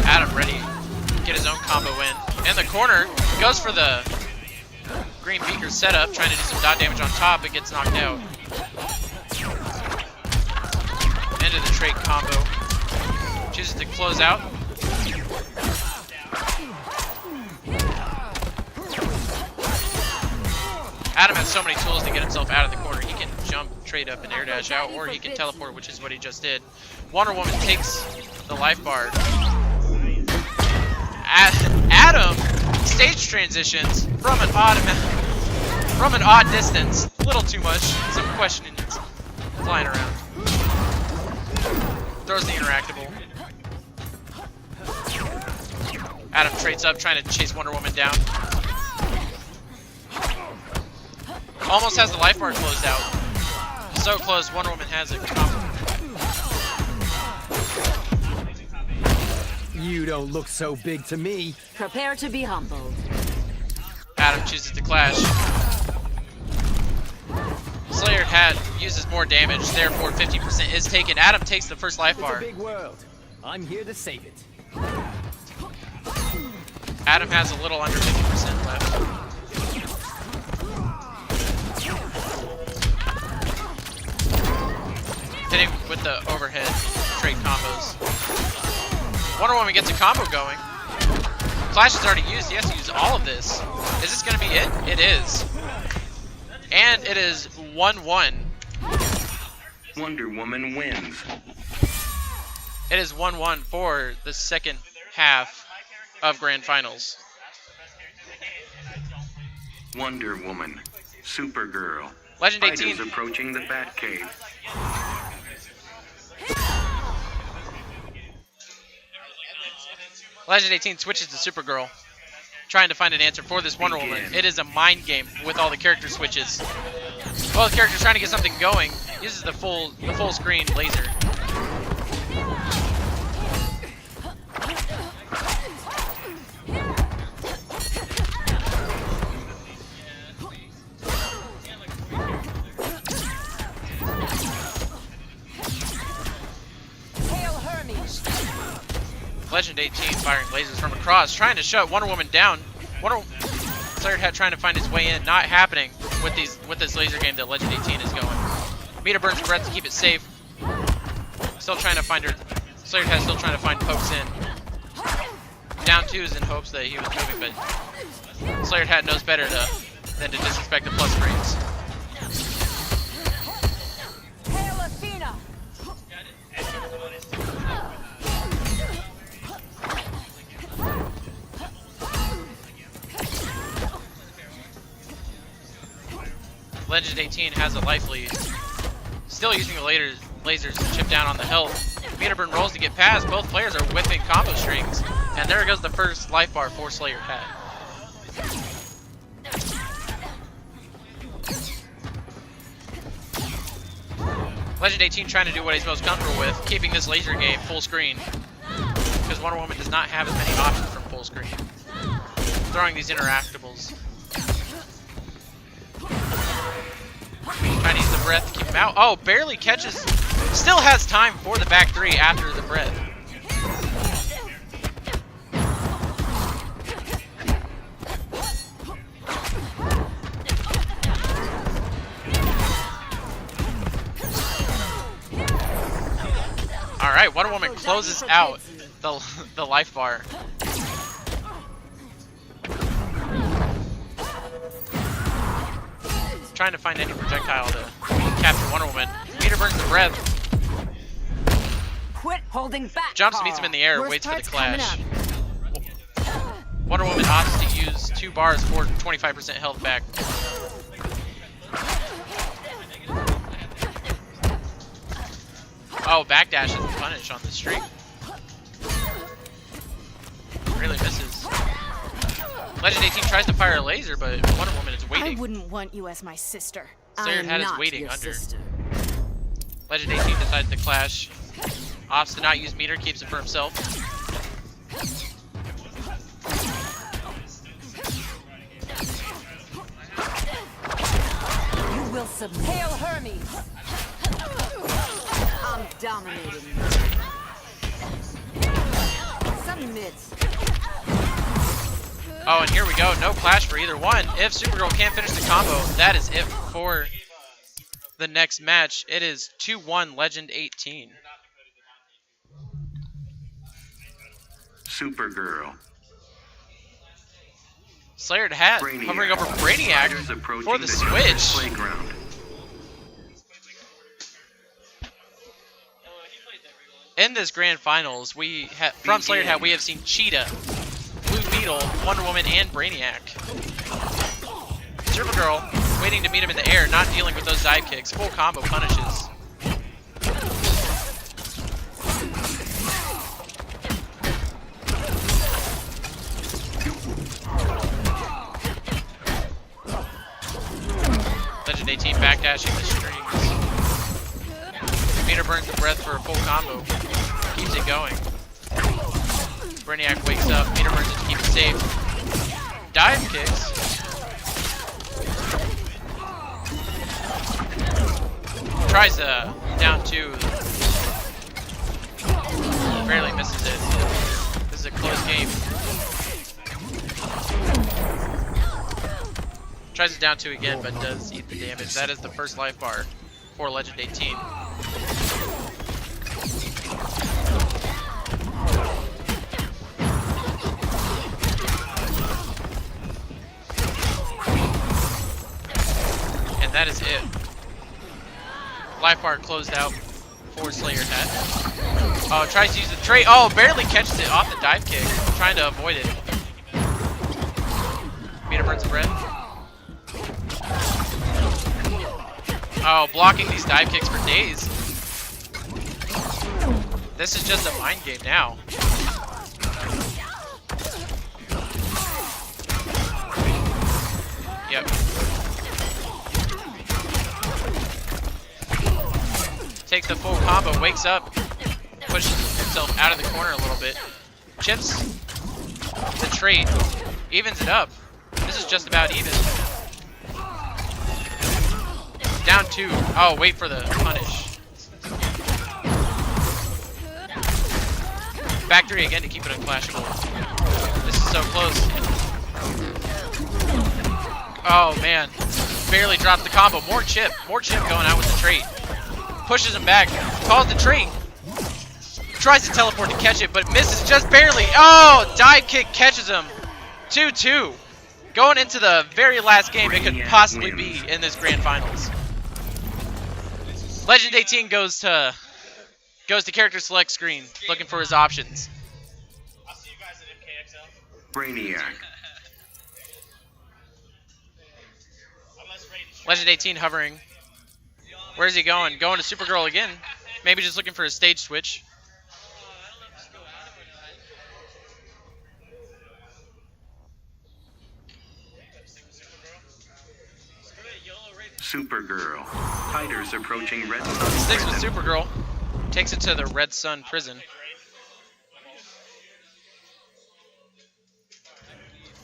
A: Adam ready to get his own combo in. In the corner, goes for the green beaker setup, trying to do some dot damage on top, but gets knocked out. Into the trade combo. Chooses to close out. Adam has so many tools to get himself out of the corner. He can jump, trade up, and air dash out, or he can teleport, which is what he just did. Wonder Woman takes the life bar. Adam stage transitions from an odd distance. A little too much. Some questioning flying around. Throws the interactable. Adam trades up, trying to chase Wonder Woman down. Almost has the life bar closed out. So close, Wonder Woman has it.
L: You don't look so big to me.
I: Prepare to be humbled.
A: Adam chooses to clash. Slayer Hat uses more damage, therefore 50% is taken. Adam takes the first life bar.
L: It's a big world. I'm here to save it.
A: Adam has a little under 50% left. Hitting with the overhead trade combos. Wonder Woman gets a combo going. Clash is already used. He has to use all of this. Is this going to be it? It is. And it is 1-1.
C: Wonder Woman wins.
A: It is 1-1 for the second half of Grand Finals.
C: Wonder Woman. Supergirl.
A: Legend 18.
C: Fighters approaching the Batcave.
A: Legend 18 switches to Supergirl, trying to find an answer for this Wonder Woman. It is a mind game with all the character switches. Both characters trying to get something going. Uses the full screen laser. Legend 18 firing lasers from across, trying to shut Wonder Woman down. Slayer Hat trying to find his way in, not happening with this laser game that Legend 18 is going. Meter burns breath to keep it safe. Still trying to find her. Slayer Hat still trying to find pokes in. Down twos in hopes that he was moving, but Slayer Hat knows better than to disrespect the plus frames.
I: Hail Athena!
A: Legend 18 has a life lead. Still using the lasers to chip down on the health. Meter burn rolls to get past. Both players are whipping combo strings. And there goes the first life bar for Slayer Hat. Legend 18 trying to do what he's most comfortable with, keeping this laser game full screen. Because Wonder Woman does not have as many options from full screen. Throwing these interactables. Trying to use the breath to keep him out. Oh, barely catches. Still has time for the back three after the breath. All right, Wonder Woman closes out the life bar. Trying to find any projectile to capture Wonder Woman. Meter burns the breath.
I: Quit holding back.
A: Jumps, meets him in the air,
I: Worst
A: waits for the
I: part's coming
A: clash.
I: up.
A: Wonder Woman opts to use 2 bars for 25% health back. Oh, backdash is the punish on the streak. Really misses. Legend 18 tries to fire a laser, but Wonder Woman is waiting.
I: I wouldn't want you as my sister.
A: Slayer
I: I'm
A: had his
I: not
A: waiting
I: your
A: under.
I: sister.
A: Legend 18 decides to clash. Opts to not use meter, keeps it for himself.
I: You will submit. Hail Hermes! I'm dominating you. Submit.
A: Oh, and here we go. No clash for either one. If Supergirl can't finish the combo, that is it for the next match. It is 2-1 Legend 18.
C: Supergirl.
A: Slayer hat hovering over Brainiac for the switch.
C: Playground.
A: In this grand finals, from Slayer hat we have seen Cheetah, Blue Beetle, Wonder Woman, and Brainiac. Supergirl waiting to meet him in the air, not dealing with those dive kicks. Full combo punishes. Legend 18 backdashing the strings. Meter burns the breath for a full combo. Keeps it going. Brainiac wakes up. Meter burns it to keep it safe. Dive kicks. Tries to down 2. Barely misses it. This is a close game. Tries to down 2 again, but does eat the damage. That is the first life bar for Legend 18. And that is it. Life bar closed out for Slayer hat. Oh, tries to use the trade. Oh, barely catches it off the dive kick. Trying to avoid it. Meter burns the breath. Oh, blocking these dive kicks for days. This is just a mind game now. Yep. Takes the full combo, wakes up, pushes himself out of the corner a little bit. Chips the trade, evens it up. This is just about even. Down 2. Oh, wait for the punish. Back 3 again to keep it unclashable. This is so close. Oh, man. Barely dropped the combo. More chip going out with the trait. Pushes him back. Calls the trait. Tries to teleport to catch it, but misses just barely. Oh, dive kick catches him. 2-2. Going into the very last game it could possibly be in this grand finals. Legend 18 goes to character select screen, looking for his options.
D: I'll see you guys at MKXL.
C: Brainiac.
A: Legend 18 hovering. Where's he going? Going to Supergirl again. Maybe just looking for a stage switch.
C: Supergirl. Fighters approaching Red Sun.
A: Sticks with Supergirl. Takes it to the Red Sun prison.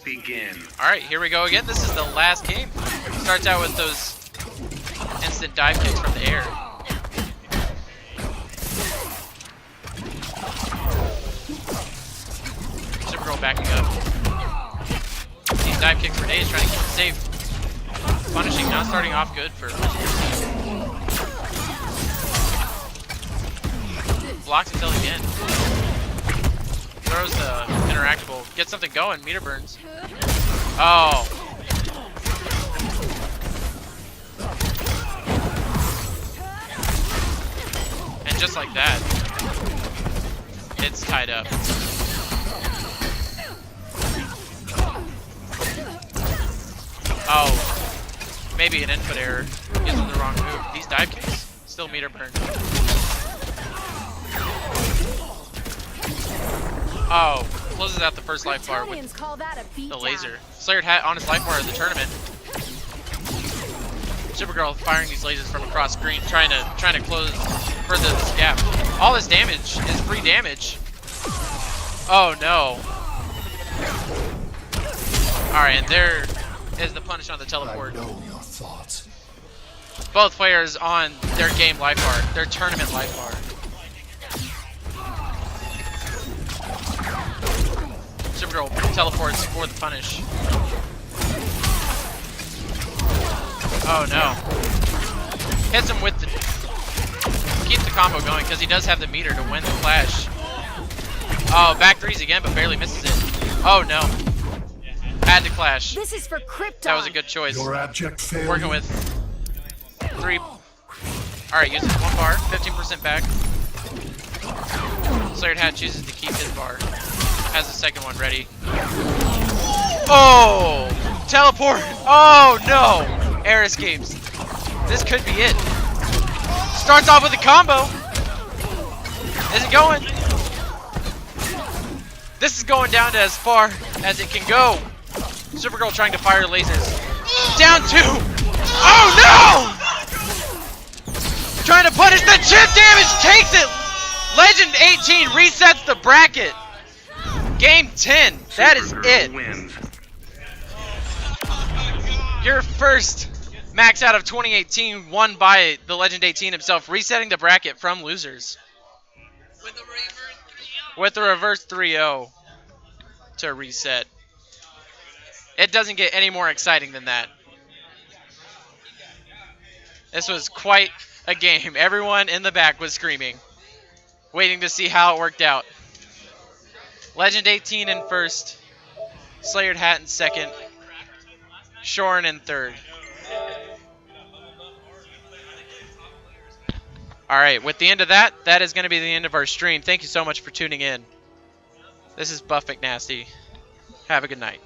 C: Begin.
A: Alright, here we go again. This is the last game. Starts out with those instant dive kicks from the air. Supergirl backing up. These dive kicks for days, trying to keep it safe. Punishing, not starting off good for blocks until the end. Throws the interactable, gets something going, meter burns. Oh. And just like that, It's tied up. Oh, maybe an input error. Using the wrong move. These dive kicks. Still meter burn. Oh, closes out the first life bar with
I: Italians call that a beat
A: the
I: down.
A: laser. Slayer'd hat on his life bar of the tournament. Supergirl firing these lasers from across screen, trying to close further this gap. All this damage is free damage. Oh no. Alright, and there is the punish on the teleport. Both players on their game life bar, their tournament life bar. Supergirl teleports for the punish. Oh no. Hits him with the... Keeps the combo going because he does have the meter to win the clash. Oh, back threes again, but barely misses it. Oh no. Had to clash.
I: This is for Krypton.
A: That was a good choice.
H: Your abject failure.
A: Working with 3. Alright, uses 1 bar, 15% back. Slayer'd hat chooses to keep his bar. Has the second one ready. Oh! Teleport! Oh no! Air escapes. This could be it. Starts off with a combo. Is it going? This is going down to as far as it can go. Supergirl trying to fire lasers. Down 2! Oh no! Trying to punish the chip damage, takes it! Legend 18 resets the bracket. Game 10, that is it.
C: Wins.
A: Your first max out of 2018 won by the Legend 18 himself, resetting the bracket from losers. With a reverse 3-0 to reset. It doesn't get any more exciting than that. This was quite a game. Everyone in the back was screaming, waiting to see how it worked out. Legend 18 in first, Slayer'd hat in second, Shorin in third. Alright, with the end of that, that is going to be the end of our stream. Thank you so much for tuning in. This is Buff McNasty. Have a good night.